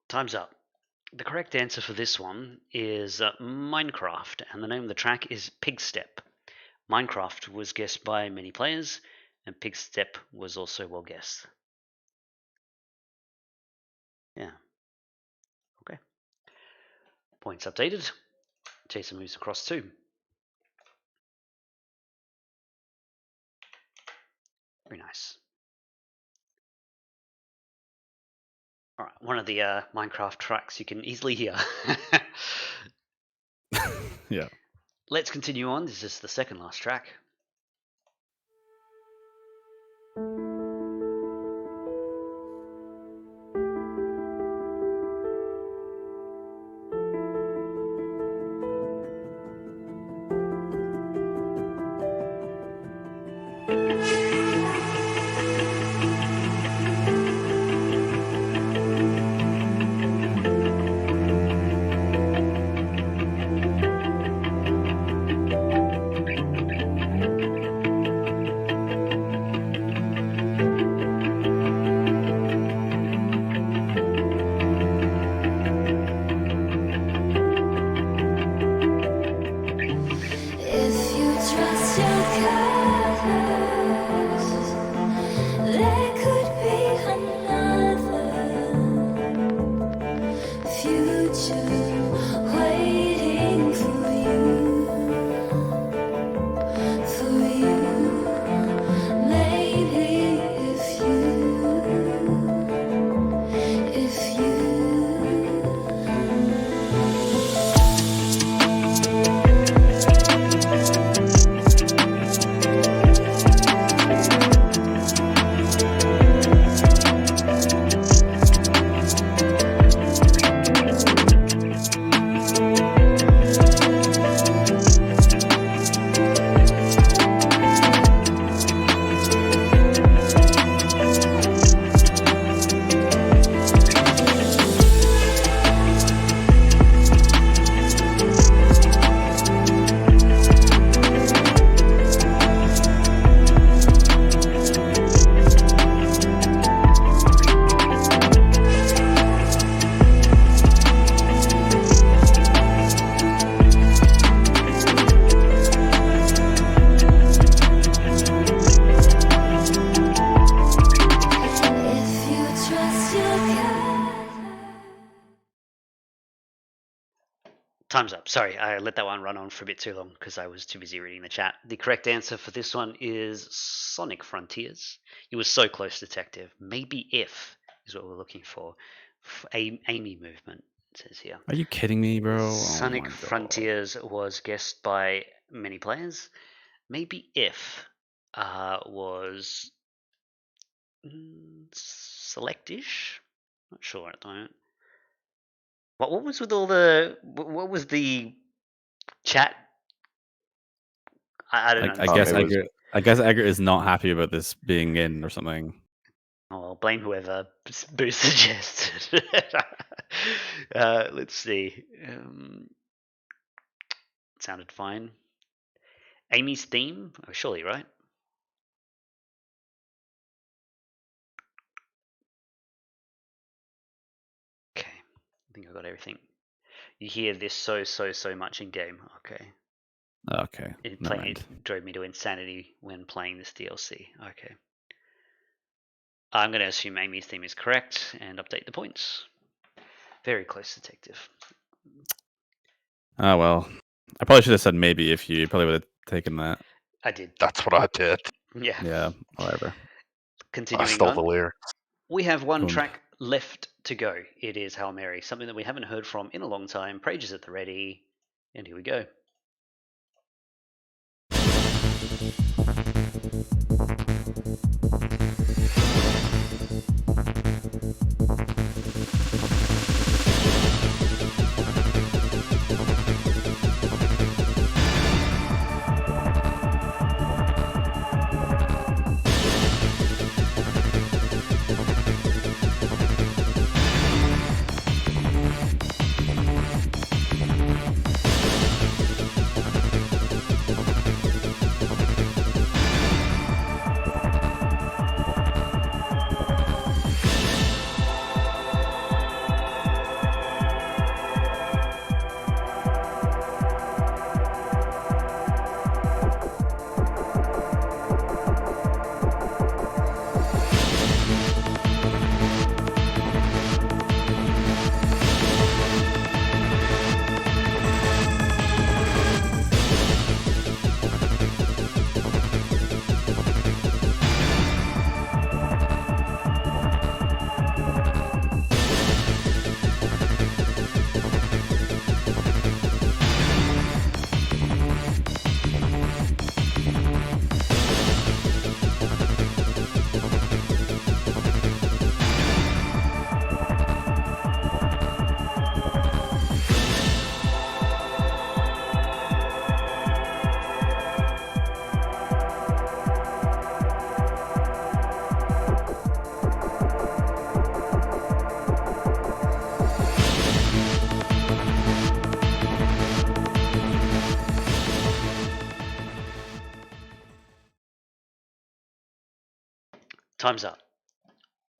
Time's up. The correct answer for this one is Minecraft, and the name of the track is Pigstep. Minecraft was guessed by many players, and Pigstep was also well guessed. Yeah. Okay. Points updated. Jason moves across 2. Very nice. All right, one of the Minecraft tracks you can easily hear. Yeah. Let's continue on. This is the second last track. Time's up. Sorry, I let that one run on for a bit too long because I was too busy reading the chat. The correct answer for this one is Sonic Frontiers. You were so close, Detective. Maybe if is what we're looking for. Amy movement, it says here. Are you kidding me, bro? Sonic Oh my God. Frontiers was guessed by many players. Maybe if was selectish. Not sure at the moment. What was with all the? What was the chat? I don't I understand. guess Edgar is not happy about this being in or something. Oh, well, blame whoever Boo suggested. Let's see. It sounded fine. Amy's theme? Oh, surely, right? Okay. I think I got everything. You hear this so much in game. Okay. Okay. It drove me to insanity when playing this DLC. Okay. I'm going to assume Amy's theme is correct and update the points. Very close, Detective. Oh, well. I probably should have said maybe if you probably would have taken that. I did. That's what I did. Yeah. Yeah, whatever. Continuing I stole on. the lyrics. We have one Cool. track left to go. It is Hail Mary, something that we haven't heard from in a long time. Prages at the ready. And here we go. Time's up.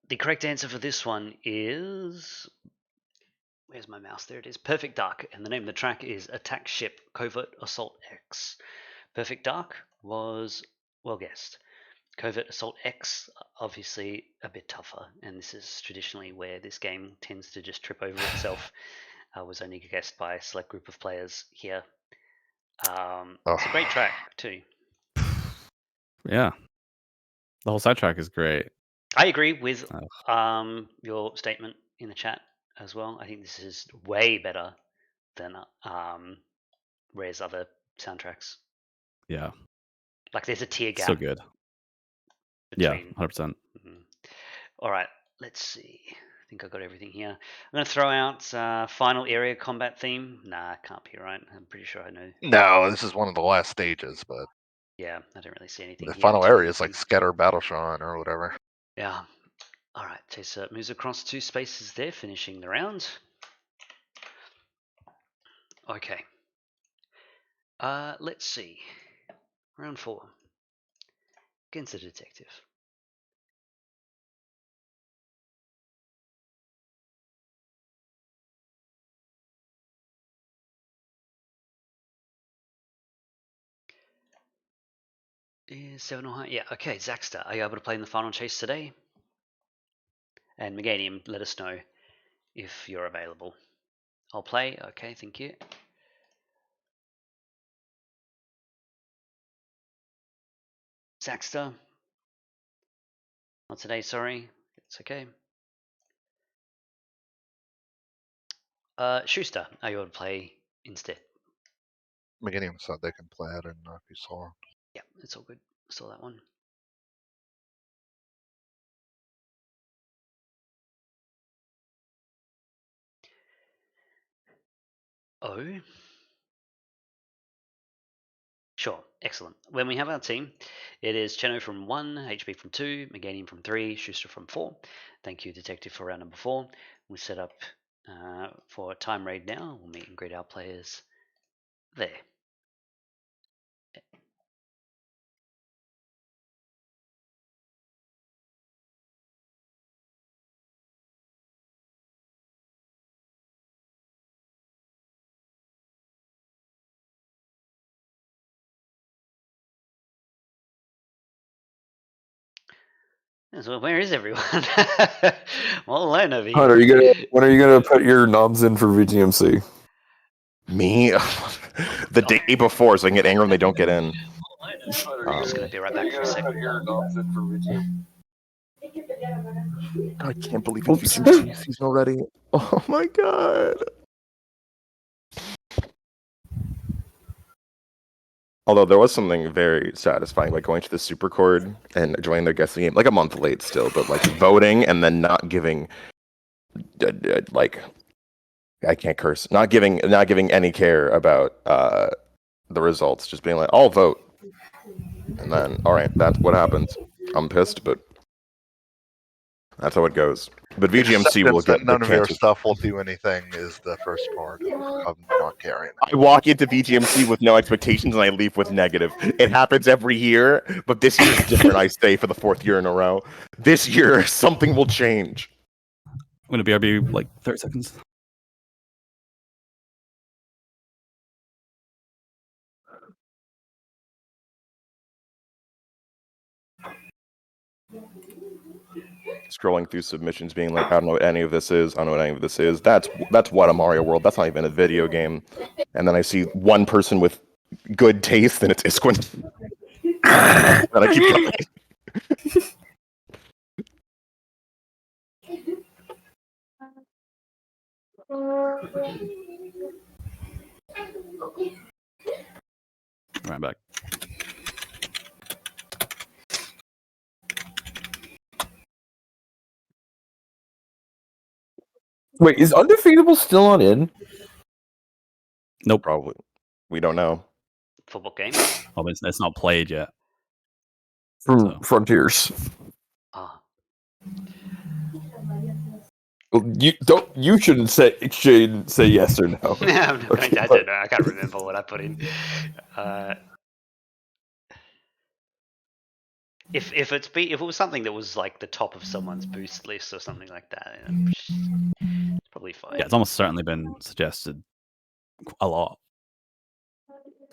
The correct answer for this one is... Where's my mouse? There it is. Perfect Dark. And the name of the track is Attack Ship Covert Assault X. Perfect Dark was well guessed. Covert Assault X, obviously a bit tougher, and this is traditionally where this game tends to just trip over itself. Was only guessed by a select group of players here. It's a great track too. Yeah. The whole soundtrack is great. I agree with your statement in the chat as well. I think this is way better than Rare's other soundtracks. Yeah. Like there's a tier gap. So good. Yeah, 100%. All right, let's see. I think I got everything here. I'm going to throw out final area combat theme. Nah, can't be right. I'm pretty sure I know. No, this is one of the last stages, but yeah, I don't really see anything. the here final area is like Scatter Battleshon or whatever. Yeah. All right, Tessa moves across 2 spaces there, finishing the round. Okay. Let's see. Round 4. Against the Detective. Is 7 or high? Yeah, okay. Zaxter, are you able to play in the final chase today? And Meganium, let us know if you're available. I'll play. Okay, thank you. Zaxter. Not today, sorry. It's okay. Schuster, are you able to play instead? Meganium said they can play. I didn't know if you saw. Yeah, it's all good. Saw that one. Oh. Sure, excellent. When we have our team, it is Cheno from 1, HP from 2, Meganium from 3, Schuster from 4. Thank you, Detective, for round number 4. We set up for time raid now. We'll meet and greet our players there. So where is everyone? I'm all alone over here. When are you gonna put your knobs in for VGMC? Me? The day before, so I can get angry when they don't get in. I'm just gonna be right back for a second. I can't believe it's VGMC season already. Oh my god. Although there was something very satisfying, like going to the Super Chord and joining their guessing game, like a month late still, but like voting and then not giving, like, I can't curse, not giving any care about the results, just being like, I'll vote, and then all right, that's what happens. I'm pissed, but that's how it goes. But VGMC will get none of your stuff will do anything is the first part of not caring. I walk into VGMC with no expectations and I leave with negative. It happens every year, but this year's different, I say, for the 4th year in a row. This year, something will change. I'm going to BRB like 30 seconds. Scrolling through submissions, being like, I don't know what any of this is. I don't know what any of this is. That's what a Mario World. That's not even a video game. And then I see one person with good taste, and it's Isquin. And I keep going. Right back. Wait, is Undefeatable still on in? Nope. Probably. We don't know. Football game? Oh, but it's not played yet. From Frontiers. Ah. Well, you shouldn't say yes or no. I'm not going to, I don't know. I can't remember what I put in. If it was something that was like the top of someone's boost list or something like that, it's probably fine. Yeah, it's almost certainly been suggested a lot.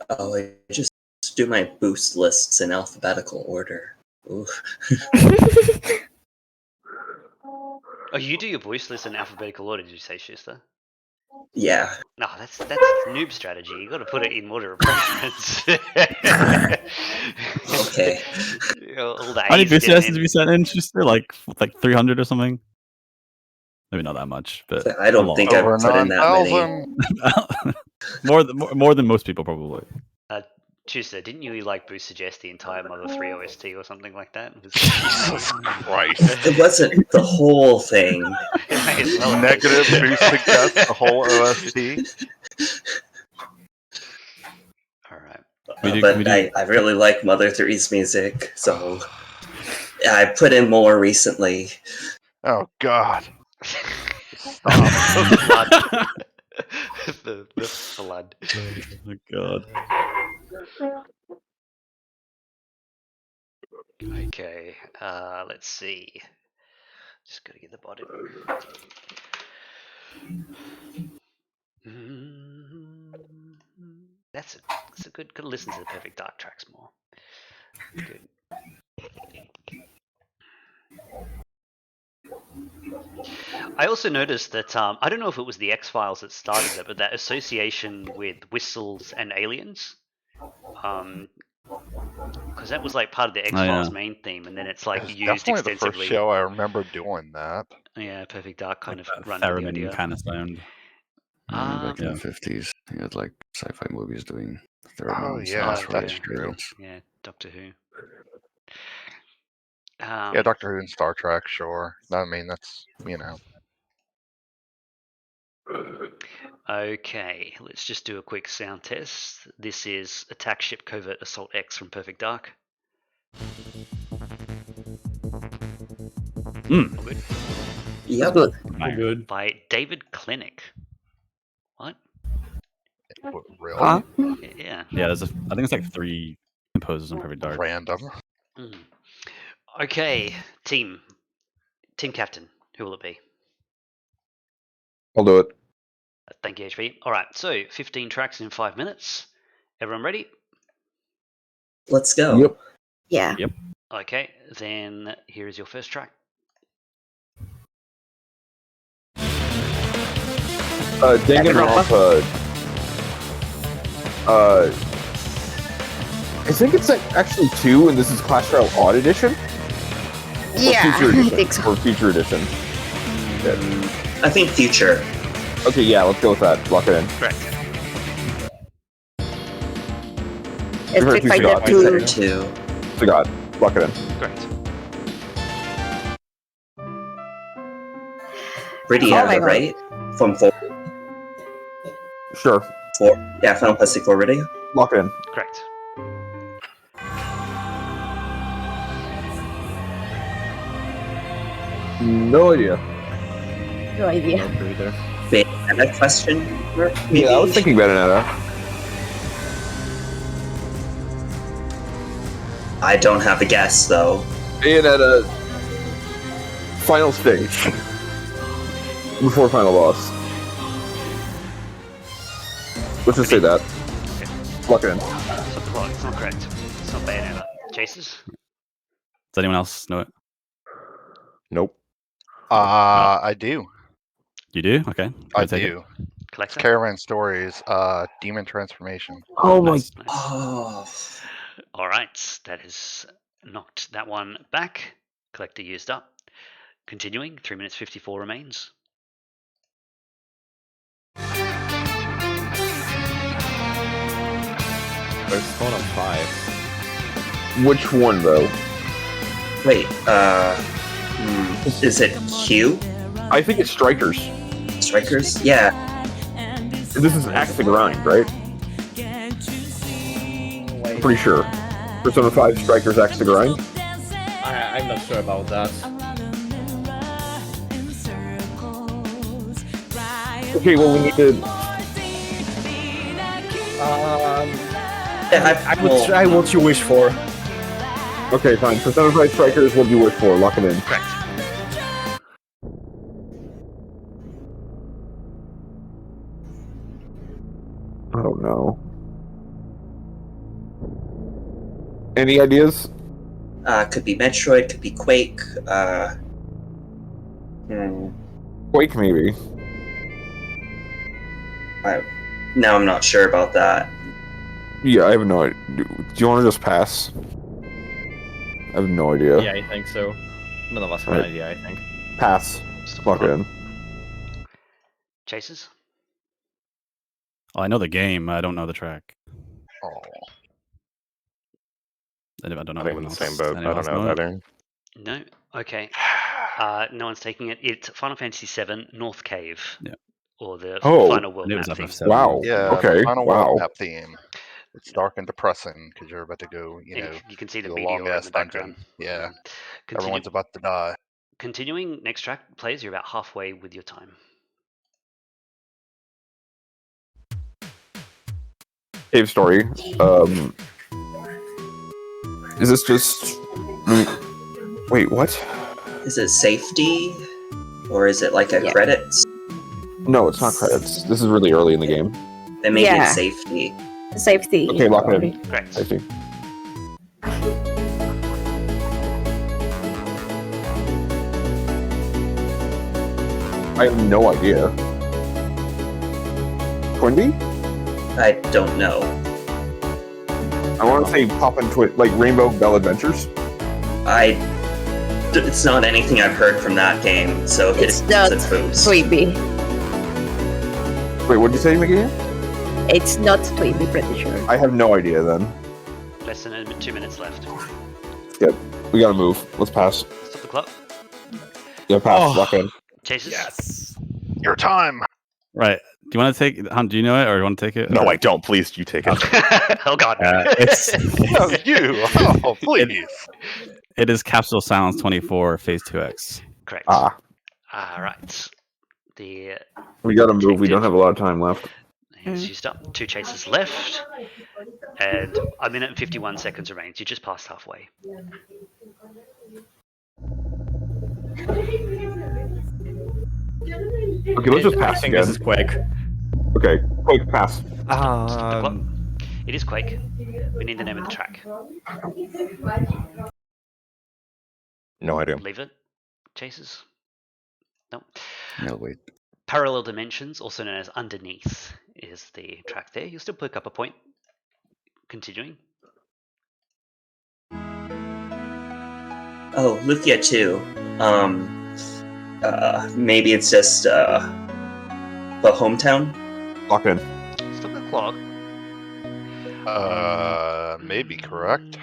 Oh, I just do my boost lists in alphabetical order. Ooh. Oh, you do your boost list in alphabetical order, did you say, Schuster? Yeah. No, that's noob strategy. You got to put it in order of preference. Okay. All the How many A's boost get tests in. did we send in? Just like 300 or something? Maybe not that much, but I don't think I've put in that many. more than most people probably. Schuster, didn't you like boost suggest the entire Mother 3 OST or something like that? Jesus Christ. It wasn't the whole thing. Negative boost suggest the whole OST. Alright. But I really like Mother 3's music, so I put in more recently. Oh God. Stop. the flood. Oh my God. Okay, let's see. Just gotta get the bottom. That's a good listen to the Perfect Dark tracks more. Good. I also noticed that I don't know if it was the X-Files that started it, but that association with whistles and aliens. because that was like part of the X-Files main theme, and then it's like It's used definitely the extensively. first show I remember doing that. Yeah, Perfect Dark kind Like of that run to the theremin video. kind of sound. Back in the 50s, you had like sci-fi movies doing Oh theremins. yeah, That's really that's true. brilliant. Yeah, Doctor Who. Yeah, Doctor Who and Star Trek, sure. I mean, that's, you know. Okay, let's just do a quick sound test. This is Attack Ship Covert Assault X from Perfect Dark. All good? Yep. Good. By David Clinic. What? Really? Huh? Yeah. Yeah, I think it's like 3 composers on Perfect Dark. Random. Okay, team captain. Who will it be? I'll do it. Thank you, HP. All right, so 15 tracks in 5 minutes. Everyone ready? Let's go. Yep. Yeah. Yep. Okay, then here is your first track. Danganronpa. I think it's actually 2, and this is Clash Royale Odd Edition? Yeah, Future I edition? think so. Or Future Edition? I think Future. Okay, yeah, let's go with that. Lock it in. Correct. Street Fighter Street Fighter 2. Forgot. Lock it in. Correct. Ridiana, right? From 4. Sure. 4. Yeah, Final Fantasy 4 Ridia. Lock it in. Correct. No idea. No idea. Bayonetta question? Maybe? Yeah, I was thinking Bayonetta. I don't have a guess, though. Bayonetta. Final stage. Before final boss. Let's just say that. Lock it in. It's not correct. It's not Bayonetta. Chasers? Does anyone else know it? Nope. I do. You do? Okay. I take do. it. Collector? Caravan Stories, Demon Transformation. Oh my. Nice. Oh. All right, that has knocked that one back. Collector used up. Continuing, 3 minutes 54 remains. Persona 5. Which one, though? Wait, is it Q? I think it's Strikers. Strikers? Yeah. This is Axe to Grind, right? I'm pretty sure. Persona 5 Strikers Axe to Grind? I'm not sure about that. Okay, well, we need to. I would try what you wish for. Okay, fine. Persona 5 Strikers, what do you wish for? Lock it in. Correct. I don't know. Any ideas? Could be Metroid, could be Quake. Quake, maybe. No, I'm not sure about that. Yeah, I have no idea. Do you want to just pass? I have no idea. Yeah, I think so. None of us have an idea, I think. Pass. Lock it in. Chasers? Oh, I know the game. I don't know the track. Oh. I don't know. I think I'm in the same boat. I don't know either. No? Okay. No one's taking it. It's Final Fantasy VII North Cave. Yeah. Or the Oh, Final World it map was theme. FF7. Wow. Yeah, Okay. the Final Wow. World map theme. It's dark and depressing because you're about to go, You can see the to a meteor in long-ass the background. dungeon. Yeah. Continue- Everyone's about to die. Continuing, next track, players, you're about halfway with your time. Cave Story. Is this just... Wait, what? Is it safety? Or is it like a credits? No, it's not credits. This is really early in the game. Then maybe it's safety. Safety. Okay, lock it in. Correct. Safety. I have no idea. Quimby? I don't know. I'm I want to say Poppin' like Rainbow Bell Adventures. It's not anything I've heard from that game, so It's not Tweeby. Wait, what did you say again? It's not Tweeby, pretty sure. I have no idea then. Less than 2 minutes left. Yep, we gotta move. Let's pass. Stop the clock. Yeah, pass. Lock in. Chases. Yes. Your time. Right. Do you want to take? Hunt, do you know it, or do you want to take it? No, or? I don't. Please, you take it. Oh God. It's No, you. Oh, please. it is Capsule Silence 24 Phase 2X. Correct. Ah, All right. The we gotta move. We don't have a lot of time left. hands used up. 2 chases left, and 1 minute and 51 seconds remains. You just passed halfway. Okay, let's just pass I think again. this is Quake. Okay, quick pass. It is Quake. We need the name of the track. No idea. Leave it. Chases. No. No, wait. Parallel Dimensions, also known as Underneath, is the track there. You'll still pick up a point. Continuing. Oh, Lufia 2. Maybe it's just the hometown. Lock in. Stop the clock. Maybe correct.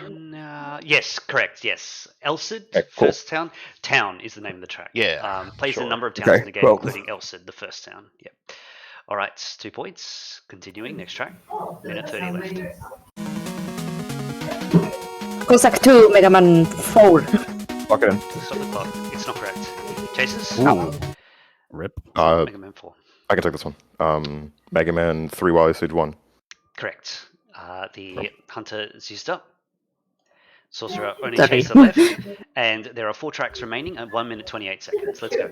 Yes, correct. Yes, Elcid, Okay, cool. first town. Town is the name of the track. Yeah, plays sure. a number of towns Okay, in the game, well. including Elcid, the first town. Yep. All right, 2 points. Continuing, next track. Minute 30 left. Cossack 2, Mega Man 4. Lock in. Stop the clock. It's not correct. Chases. Rip. Mega Man 4. I can take this one. Mega Man 3 Wily Stage 1. Correct. The Hunter is used up. Sorcerer only Sorry. chaser left, and there are 4 tracks remaining at 1 minute 28 seconds. Let's go.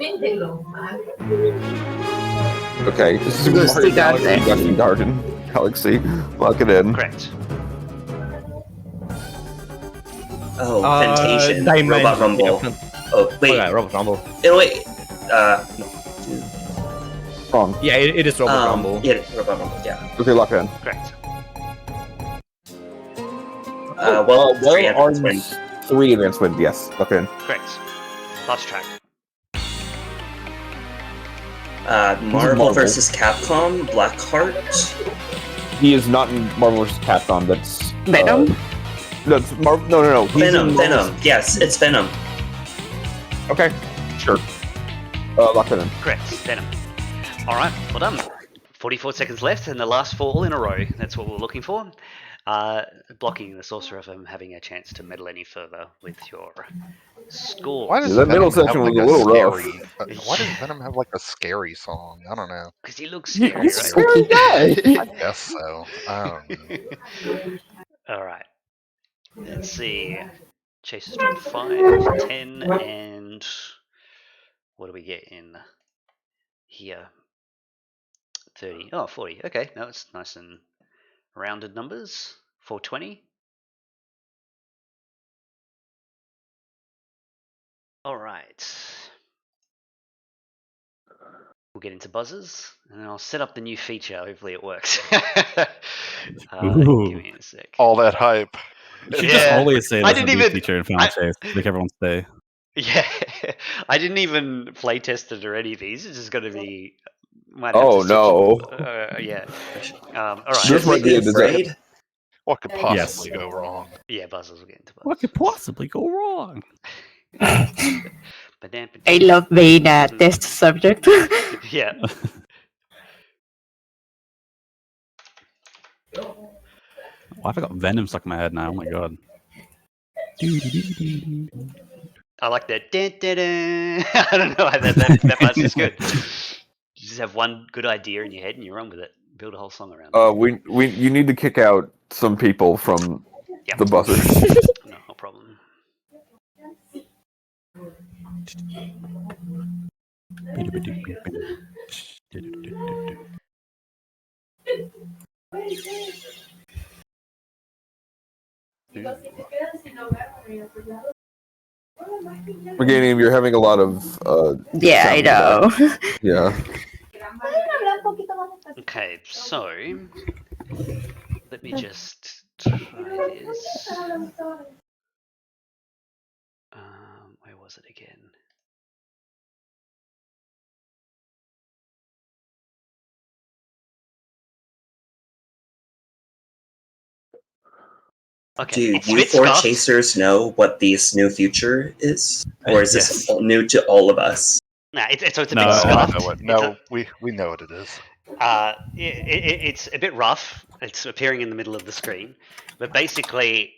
Okay, this is Lusty Galaxy Garden. Galaxy. Lock it in. Correct. Oh, Ventation. Diamond. Robot Rumble. Oh, wait. Okay, Robot Rumble. Oh, wait. Wrong. Yeah, it is Robot Rumble. Yeah, Robot Rumble, yeah. Okay, lock it in. Correct. Well, 3 Arms advanced win. 3 advanced win. Yes, lock in. Correct. Last track. Marvel vs. Capcom, Blackheart. He is not in Marvel vs. Capcom. That's Venom? That's no. He's in Venom. Yes, it's Venom. Okay, sure. Lock it in. Correct. Venom. All right. Well done. 44 seconds left, and the last 4 all in a row. That's what we're looking for. Blocking the Sorcerer from having a chance to meddle any further with your score. Why does that middle Venom section have, was like, a little rough. scary, Why does Venom have like a scary song? I don't know. Because he looks scary, He's a right? scary guy. I guess so. I don't know. All right. Let's see. Chases dropped 5, 10, and what do we get in here? 30. Oh, 40. Okay, no, it's nice and rounded numbers. 420. All right. We'll get into buzzers, and then I'll set up the new feature. Hopefully it works. Give me a sec. All that hype. You should just always say I that's a didn't new even- feature in Final Chase. Make everyone stay. Yeah, I didn't even play test it or any of these. It's just going to be. Might have Oh to no. yeah. All right. This might be a disaster. What could possibly go wrong? Yeah, buzzers will get into buzzers. What could possibly go wrong? I love being a test subject. Yeah. Why have I got Venom stuck in my head now? Oh my god. I like that. Dun, dun, dun. I don't know. That part's just good. You just have one good idea in your head and you run with it. Build a whole song around it. You need to kick out some people from the buzzers. No problem. Beginning, you're having a lot of. Yeah, I know. Yeah. Okay, so let me just try this. Where was it again? Okay, Do you four chasers know what this new future is? Or is this new to all of us? Nah, it's a bit No, scuffed. I know it. No, we know what it is. It's a bit rough. It's appearing in the middle of the screen, but basically,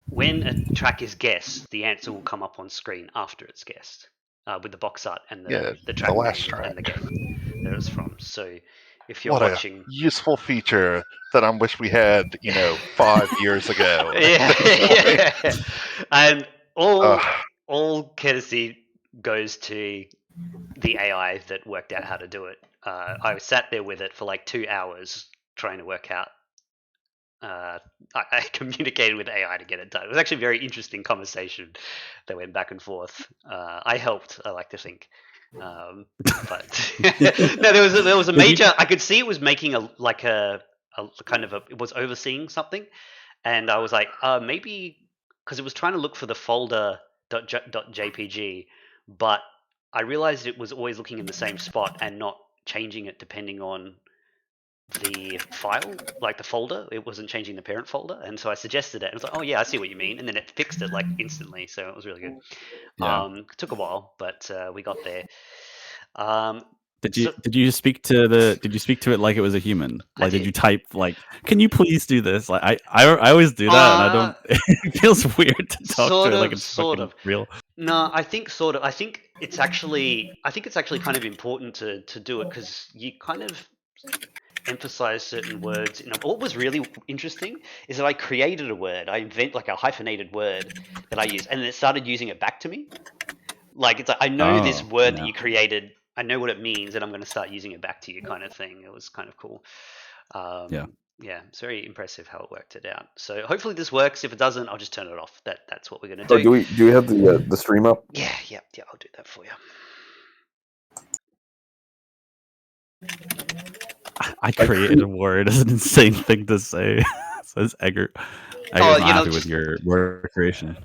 when a track is guessed, the answer will come up on screen after it's guessed, with the box art and the track last name track. and the game that it's from. So, if you're What watching, a useful feature that I wish we had, 5 years ago. yeah, and all courtesy goes to the AI that worked out how to do it. I sat there with it for like 2 hours trying to work out. I communicated with AI to get it done. It was actually a very interesting conversation that went back and forth. I helped, I like to think. But no, there was a major. I could see it was making a kind of it was overseeing something, and I was like, maybe because it was trying to look for the folder .jpg, but I realized it was always looking in the same spot and not changing it depending on the file, like the folder. It wasn't changing the parent folder, and so I suggested it. And it was like, oh yeah, I see what you mean, and then it fixed it like instantly. So it was really good. Yeah. It took a while, but we got there. Did you speak to it like it was a human? Like, did you type like, "Can you please do this"? Like, I always do that, and I don't. It feels weird to talk to it like it's fucking real. No, I think sort of. I think it's actually kind of important to do it because you kind of emphasize certain words. What was really interesting is that I created a word. I invent like a hyphenated word that I use, and then it started using it back to me. Like it's like I know this word that you created. I know what it means, and I'm going to start using it back to you, kind of thing. It was kind of cool. Yeah, it's very impressive how it worked it out. So hopefully this works. If it doesn't, I'll just turn it off. That's what we're going to do. Oh, do we have the stream up? Yeah. I'll do that for you. I created a word as an insane thing to say. Says Eggert. Eggert's not happy with your word creation.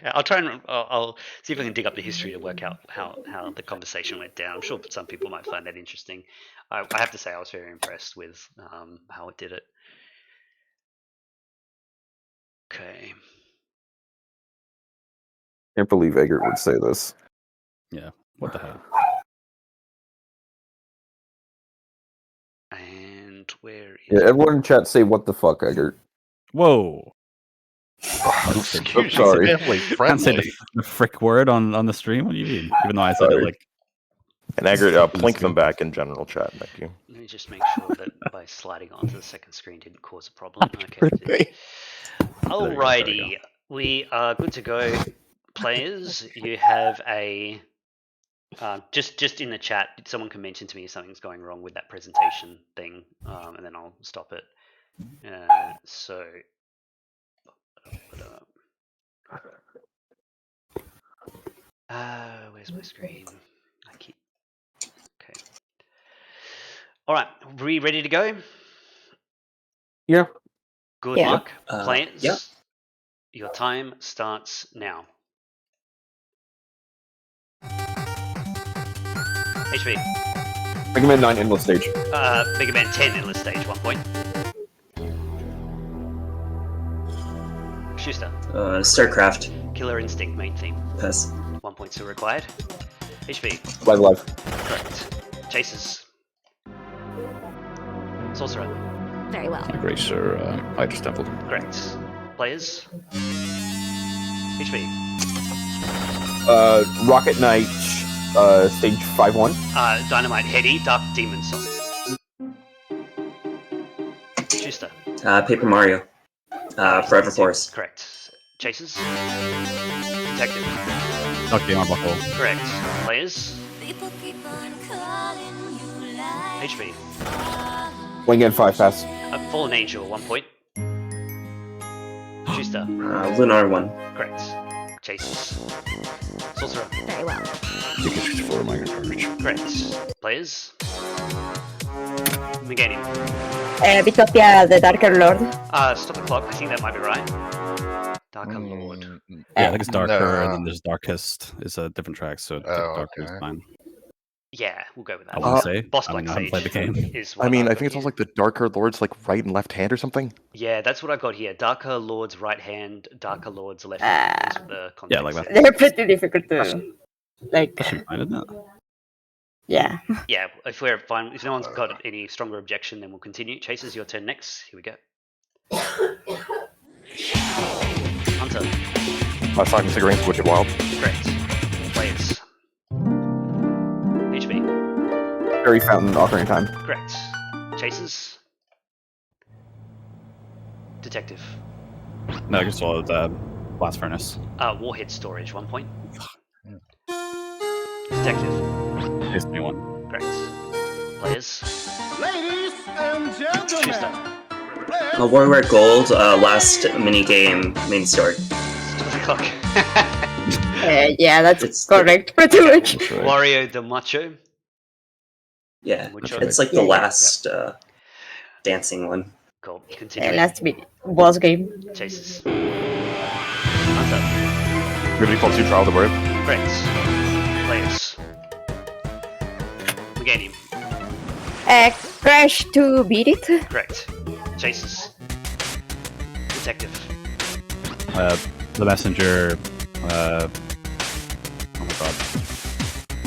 I'll try and I'll see if I can dig up the history to work out how the conversation went down. I'm sure some people might find that interesting. I have to say I was very impressed with how it did it. Okay. Can't believe Eggert would say this. Yeah. What the hell? And where is Yeah, everyone in chat say what the fuck, Eggert. Whoa. Excuse sorry. family friendly. Can't say the frick word on the stream. What do you mean? Even though I said it like. And Eggert, plink them back in general chat. Thank you. Let me just make sure that by sliding onto the second screen didn't cause a problem. Okay. Alrighty, we are good to go. Players, you have a just in the chat. Someone can mention to me if something's going wrong with that presentation thing, and then I'll stop it. So. Where's my screen? Okay. All right, are we ready to go? Yeah. Good luck, players. Yeah. Your time starts now. HP. Mega Man 9 endless stage. Mega Man 10 endless stage, 1 point. Schuster. StarCraft. Killer Instinct main theme. Pass. 1 point still required. HP. Live. Correct. Chasers. Sorcerer. Very well. Eraser, Hydra Temple. Correct. Players. HP. Rocket Knight, stage 5-1. Dynamite Heady, Dark Demon Song. Schuster. Paper Mario. Forever Force. Correct. Chasers. Detective. Okay, my buckle. Correct. Players. HP. Wing and 5 pass. Fallen Angel, 1 point. Schuster. Lunar 1. Correct. Chasers. Sorcerer. Very well. DK64 Minor Carnage. Correct. Players. Meganium. Bitopia, the Darker Lord. Stop the clock. I think that might be right. Darker Lord. Yeah, I think it's Darker, and then there's Darkest. It's a different track, so Darker is fine. Yeah, we'll go with that. I wouldn't say. Boss I Black haven't played the Sage game. is I what mean, I've I got think it's here. also like the Darker Lord's like right and left hand or something. Yeah, that's what I've got here. Darker Lord's right hand, Darker Lord's left hand. That's what the context Yeah, like that. They're pretty difficult to like. That should be fine, isn't it? Yeah. Yeah, if we're fine, if no one's got any stronger objection, then we'll continue. Chasers, your turn next. Here we go. Hunter. Sonic and Figurines, Witch of Wild. Correct. Players. HP. Fairy Fountain, Ocarina of Time. Correct. Chasers. Detective. No, I can swallow the Blast Furnace. Warhead storage, 1 point. Detective. It's me one. Correct. Players. Ladies and gentlemen. Warrior Gold, last mini game, main story. Yeah, that's correct, pretty much. Wario the Macho. Yeah, Mucho. it's like the last dancing one. Cool. Continue. And last boss game. Chasers. Hunter. Gravity Falls 2 Trial of the Bird. Correct. Players. Meganium. Crash to beat it. Correct. Chasers. Detective. The Messenger. Oh my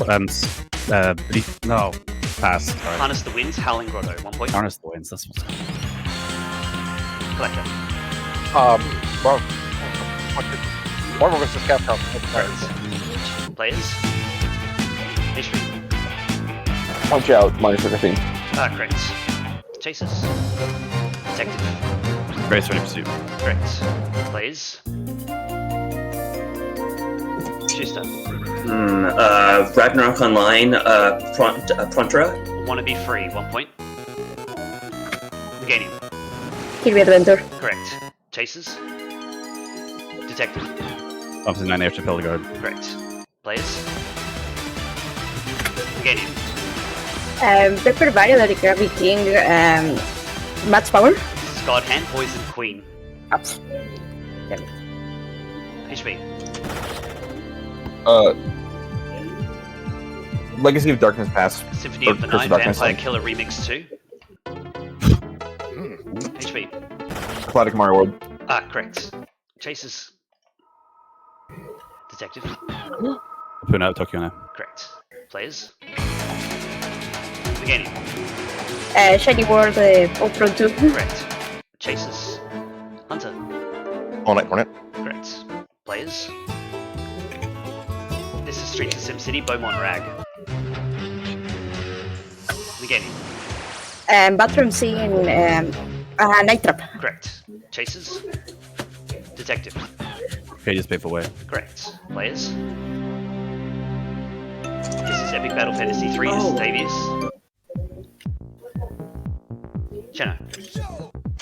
god. No. Pass. Sorry. Harness the Winds, Howling Grotto, 1 point. Harness the Winds. That's what's. Collector. Marvel vs. Capcom. Correct. Players. HP. Punch Out, minus 15. Correct. Chasers. Detective. Grace Ready Pursuit. Correct. Players. Schuster. Ragnarok Online, Prontra. Wanna be free, 1 point. Meganium. Kirby Adventure. Correct. Chasers. Detective. Obviously 9 Airship Hildegard. Correct. Players. Meganium. Pepper Mario, the Krabby King, Max Power. This is God Hand, Poison Queen. Ups. HP. Legacy of Darkness Past. Symphony of the Night, Vampire Killer Remix 2. HP. Aquatic Mario World. Correct. Chasers. Detective. Puna Tokyo now. Correct. Players. Beginning. Shiny World, Outrun 2. Correct. Chasers. Hunter. All Night Hornet. Correct. Players. This is Streets of SimCity, Beaumont Rag. Beginning. Bathroom Scene, Night Trap. Correct. Chasers. Detective. Pages Paper Way. Correct. Players. This is Epic Battle Fantasy 3, this is Davies. Shanna.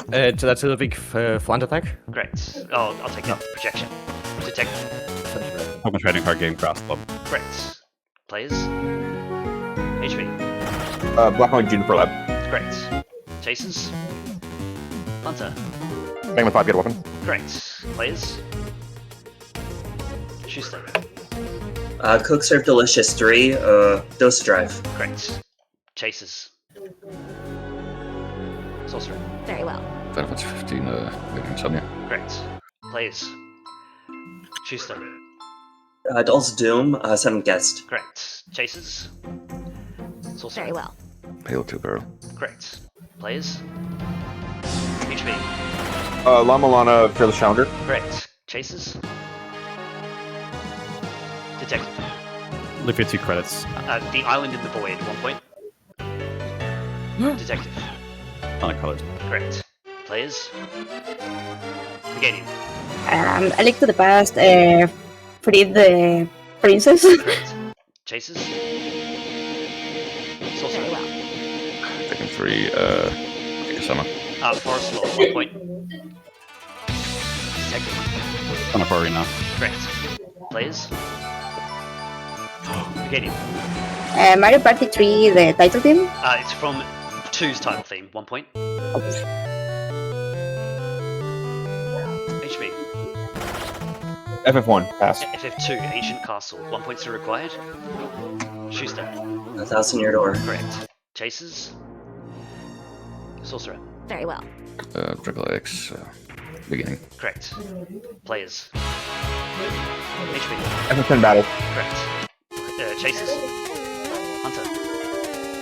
That's a big flank attack. Correct. Oh, I'll take it. Projection. Detective. Pokemon Trading Card Game Cross Club. Correct. Players. HP. Black White Juniper Lab. Correct. Chasers. Hunter. Bang the 5, get a weapon. Correct. Players. Schuster. Cook Serve Delicious 3, Dose Drive. Correct. Chasers. Sorcerer. Very well. Final Fantasy 15, Insomnia. Correct. Players. Schuster. Dolls of Doom, 7th Guest. Correct. Chasers. Sorcerer. Very well. Halo 2 Barrel. Correct. Players. HP. Lama Lana, Fearless Challenger. Correct. Chasers. Detective. Look for 2 credits. The Island in the Void, 1 point. Detective. Not colored. Correct. Players. Beginning. A Link to the Past, Free the Princess. Correct. Chasers. Sorcerer. Very well. Taken 3, Ikasama. Forest Law, 1 point. Detective. Kind of Arena. Correct. Players. Beginning. Mario Party 3, the title theme. It's from 2's title theme, 1 point. HB. FF1, pass. FF2, Ancient Castle, 1 point still required. Schuster. 1,000 Year Door. Correct. Chasers. Sorcerer. Very well. Triple X, beginning. Correct. Players. HB. FF10 battle. Correct. Chasers. Hunter.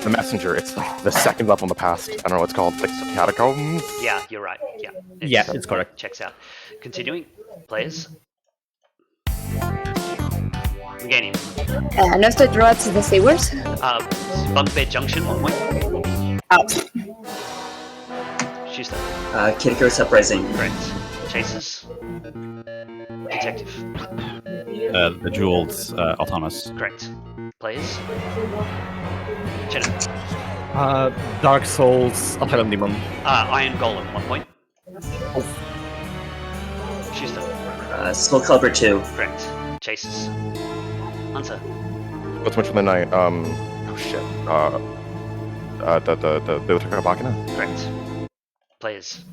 The messenger. It's like the second level in the past. I don't know what it's called. Like catacombs. Yeah, you're right. Yeah. Yeah, it's correct. Checks out. Continuing. Players. Regaining. Nostra Druids the Savers. Bugbear Junction, 1 point. Out. Schuster. Kid Icarus Uprising. Correct. Chasers. Detective. The jeweled autonomous. Correct. Players. Cheno. Dark Souls Asylum Demon. Iron Golem, 1 point. Schuster. Soul Calibur 2. Correct. Chasers. Hunter. What's much of the night? Oh shit. The Biblioteca Machina. Correct. Players.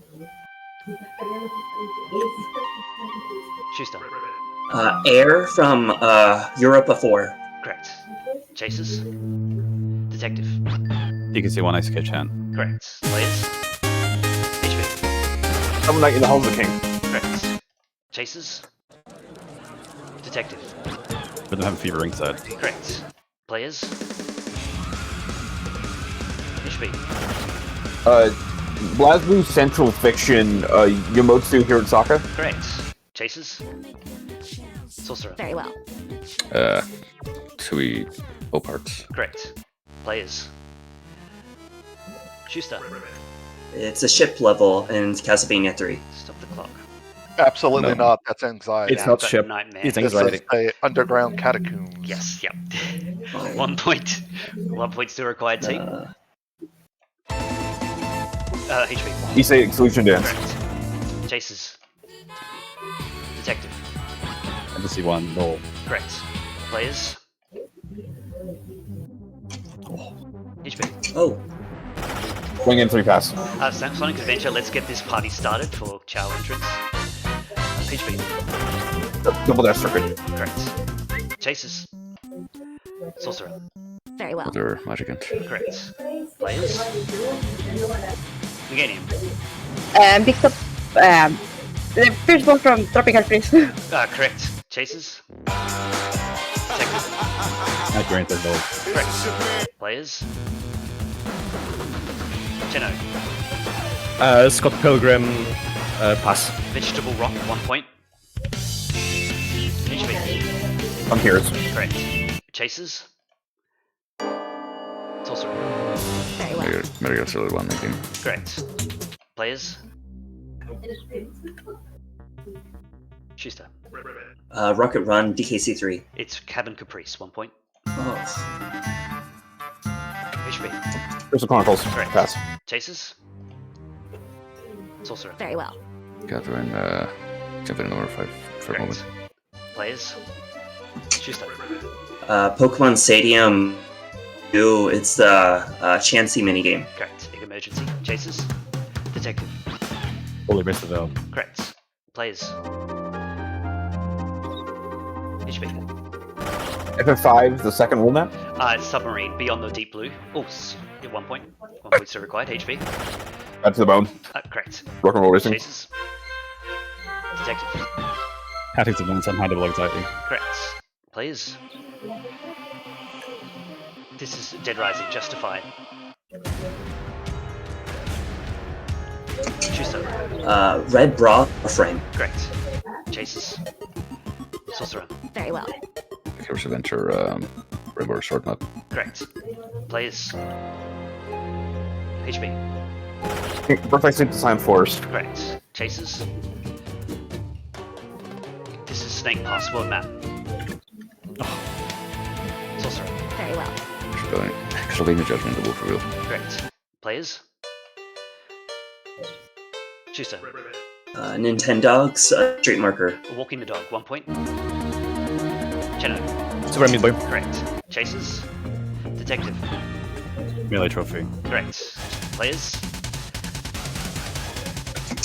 Schuster. Air from Europa 4. Correct. Chasers. Detective. You can see one ice kitchen. Correct. Players. HB. Some Night in the Halls of the King. Correct. Chasers. Detective. But they have a fever ringside. Correct. Players. HB. BlazBlue Central Fiction, Yomotsu Hirosaka. Correct. Chasers. Sorcerer. Very well. Sui Oparts. Correct. Players. Schuster. It's a ship level in Castlevania 3. Stop the clock. Absolutely not. That's anxiety. It's not ship. Nightmare. It's This anxiety. is a underground catacombs. Yes, yep. 1 point. 1 point still required, team. HB. Issei Exclusion Dance. Correct. Chasers. Detective. Embassy 1, roll. Correct. Players. HB. Oh. Swing in 3 pass. Sonic Adventure, let's get this party started for Chow entrance. HB. Double Dash Circuit. Correct. Chasers. Sorcerer. Very well. Other Magic Ant. Correct. Players. Meganium. Picked up the first one from Tropical Freeze. Correct. Chasers. Detective. Not granted, though. Correct. Players. Cheno. Scott Pilgrim, pass. Vegetable Rock, 1 point. HB. I'm here. Correct. Chasers. Sorcerer. Very well. Metal Gear Solid 1 making. Correct. Players. Schuster. Rocket Run DKC3. It's Cabin Caprice, 1 point. Oh. HB. Crystal Chronicles. Correct. Pass. Chasers. Sorcerer. Very well. Catherine, Infinite Number 5 for a moment. Players. Schuster. Pokemon Stadium 2. It's the Chansey minigame. Correct. Emergency. Chasers. Detective. Holy missed the veil. Correct. Players. HB. FF5, the second rule map. It's Submarine. Beyond the Deep Blue. Oh, 1 point. 1 point still required. HB. Back to the bone. Correct. Rock and roll racing. Chasers. Detective. Tactics Advance on High Double Anxiety. Correct. Players. This is Dead Rising. Justified. Schuster. Red Bra Frame. Correct. Chasers. Sorcerer. Very well. Heroes Adventure, Rainbow Short Map. Correct. Players. HB. Birthday Sleep Design Forest. Correct. Chasers. This is Snake Password Map. Sorcerer. Very well. Castlevania Judgment, the Wolf Reveal. Correct. Players. Schuster. Nintendogs, Street Marker. Walking the Dog, 1 point. Cheno. Super Meat Boy. Correct. Chasers. Detective. Melee Trophy. Correct. players.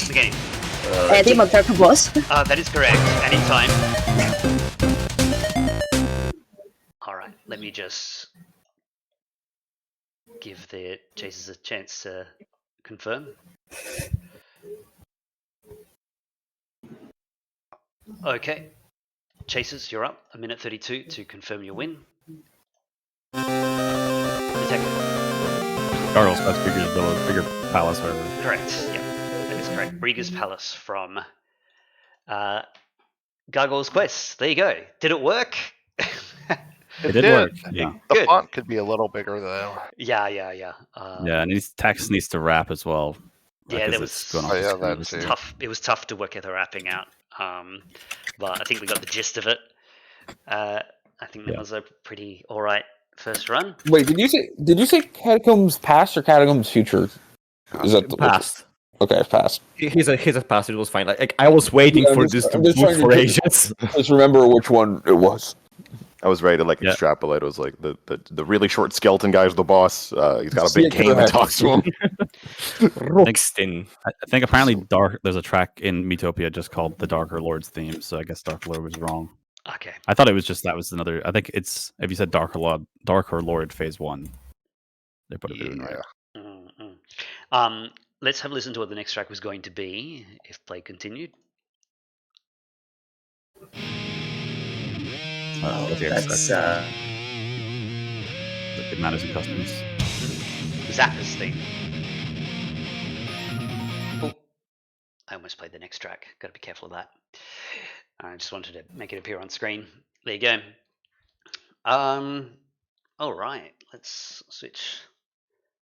The game. Demon Turtle Boss. That is correct. Anytime. Alright, let me just give the chasers a chance to confirm. Okay. Chasers, you're up. 1:32 to confirm your win. Gargoyle's Quest, bigger palace, whatever. Correct. Yep, that is correct. Brieger's Palace from Gargoyle's Quest. There you go. Did it work? It did work. Yeah. The Good. font could be a little bigger though. Yeah. Yeah, and text needs to wrap as well. Yeah, that was too. tough. It was tough to work the wrapping out, but I think we got the gist of it. I think that was a pretty all right first run. Wait, did you say Catacombs Past or Catacombs Future? Is that Past? Okay, Past. He's a past. It was fine. Like I was waiting for this to move for ages. Just remember which one it was. I was ready to extrapolate. It was like the really short skeleton guy's the boss. He's got a big cane that talks to him. I think apparently there's a track in Metopia just called the Darker Lord's theme, so I guess Darker Lord was wrong. Okay. I thought it was just that was another. I think it's if you said Darker Lord Phase 1, they put it in right. Let's have a listen to what the next track was going to be if play continued. That's the Manners and Customs. Zappa's theme. Oh, I almost played the next track. Got to be careful of that. I just wanted to make it appear on screen. There you go. All right. Let's switch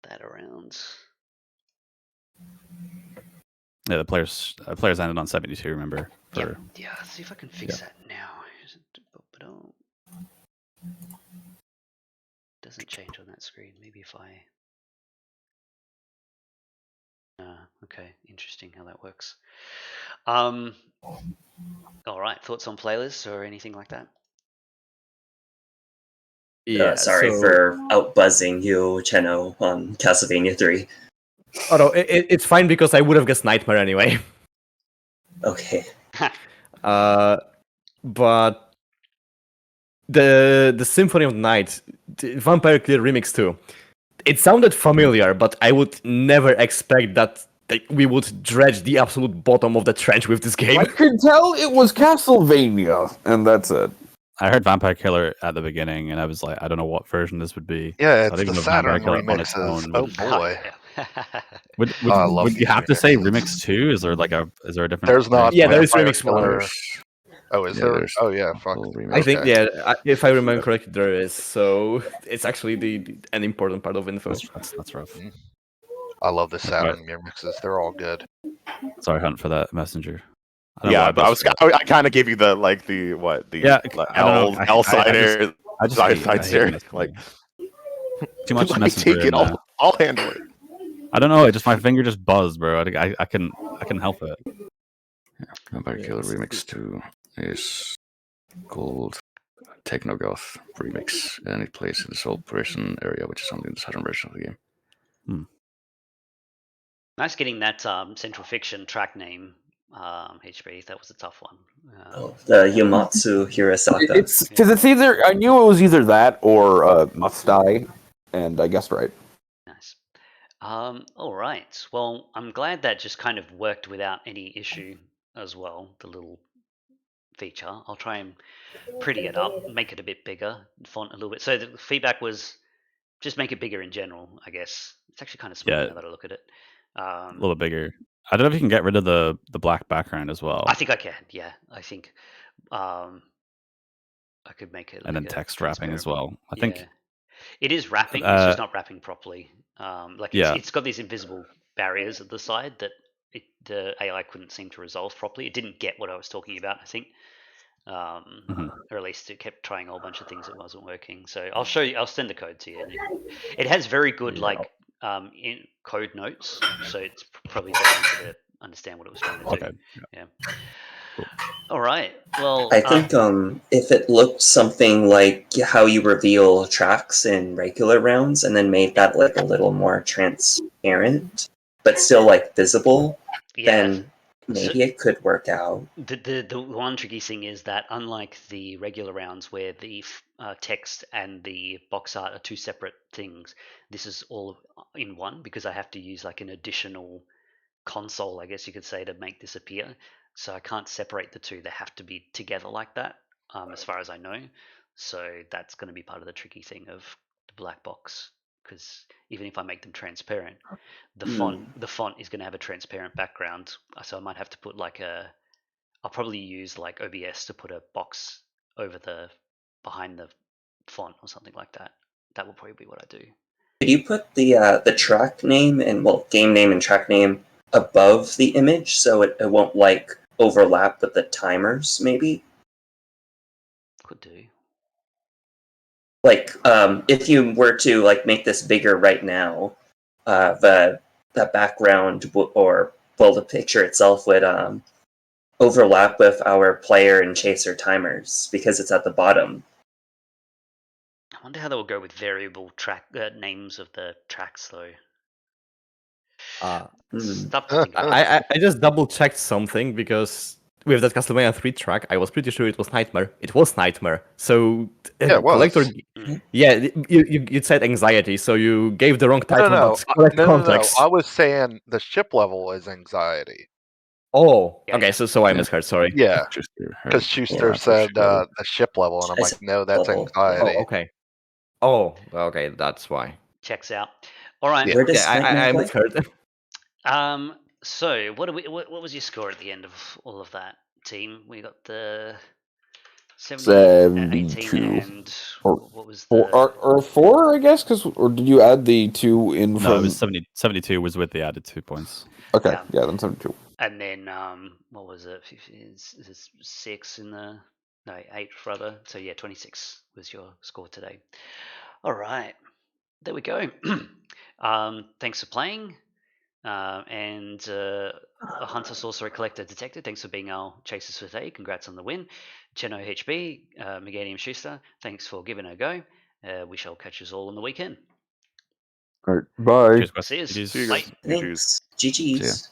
that around. Yeah, the players ended on 72. Remember? Yeah. Let's see if I can fix that now. Doesn't change on that screen. Maybe if I. Okay, interesting how that works. All right, thoughts on playlists or anything like that? Yeah. Sorry for outbuzzing you, Cheno, on Castlevania 3. Oh no, it's fine because I would have guessed Nightmare anyway. Okay. But the Symphony of the Night, the Vampire Killer Remix 2, it sounded familiar, but I would never expect that we would dredge the absolute bottom of the trench with this game. I could tell it was Castlevania, and that's it. I heard Vampire Killer at the beginning, and I was like, I don't know what version this would be. Yeah, it's the Saturn remixes. Oh boy. Would you have to say Remix 2? Is there a different? There's not. Yeah, there is Remix 1. Oh, is there? Oh yeah, fuck. I think if I remember correctly, there is. So it's actually an important part of info. That's rough. I love the Saturn remixes. They're all good. Sorry, Hunt, for that messenger. Yeah, but I kind of gave you the L side air, side stare. Like too much messenger. I'll handle it. I don't know. My finger just buzzed, bro. I couldn't help it. Vampire Killer Remix 2 is called Technogoth Remix, and it plays in the Soul Prison area, which is only in the Saturn version of the game. Nice getting that Central Fiction track name, HB. That was a tough one. The Yumatsu Hirasaka. It's because it's either I knew it was either that or Must Die, and I guessed right. Nice. All right. Well, I'm glad that just kind of worked without any issue as well. The little feature. I'll try and pretty it up, make it a bit bigger, font a little bit. So the feedback was just make it bigger in general. I guess it's actually kind of small now that I look at it. A little bigger. I don't know if you can get rid of the black background as well. I think I can. Yeah, I think I could make it. And then text wrapping as well. I think it is wrapping. It's just not wrapping properly. It's got these invisible barriers at the side that the AI couldn't seem to resolve properly. It didn't get what I was talking about, I think. Or at least it kept trying a whole bunch of things that wasn't working. So I'll show you. I'll send the code to you. It has very good in code notes, so it's probably better to understand what it was trying to do. All right. Well, I think if it looked something like how you reveal tracks in regular rounds and then made that like a little more transparent, but still like visible, then maybe it could work out. The one tricky thing is that unlike the regular rounds where the text and the box art are two separate things, this is all in one because I have to use like an additional console, I guess you could say, to make this appear. So I can't separate the two; they have to be together like that, as far as I know. So that's going to be part of the tricky thing of the black box, because even if I make them transparent, the font is going to have a transparent background. So I might have to put like I'll probably use like OBS to put a box over behind the font or something like that. That will probably be what I do. Could you put the track name and game name and track name above the image so it won't like overlap with the timers? Maybe. Could do. Like if you were to like make this bigger right now, the background or the picture itself would overlap with our player and chaser timers because it's at the bottom. I wonder how they will go with variable track names of the tracks though. Stuff to think about. I just double checked something because with that Castlevania 3 track, I was pretty sure it was Nightmare. It was Nightmare. So Yeah, it was. Collector, yeah, you said anxiety, so you gave the wrong title, but correct context. No. I was saying the ship level is anxiety. Oh, okay. So I misheard. Sorry. Yeah, because Schuster said the ship level, and I'm like, no, that's anxiety. Oh, okay. Oh, okay. That's why. Checks out. All right. Yeah, I misheard. So what was your score at the end of all of that, team? We got the 72. and Or, what was or 4, I guess? Or did you add the 2 in from... No, it was 72 was with the added 2 points. Okay, yeah, then 72. And then what was it? Is it 6 in the... No, 8 rather. So yeah, 26 was your score today. All right. There we go. Thanks for playing. And a Hunter, Sorcerer, Collector, Detector, thanks for being our chasers for today. Congrats on the win. Cheno HB, Meganium Schuster, thanks for giving it a go. We shall catch us all on the weekend. All right, bye. See you. See you Bye. guys. Thanks. GG's.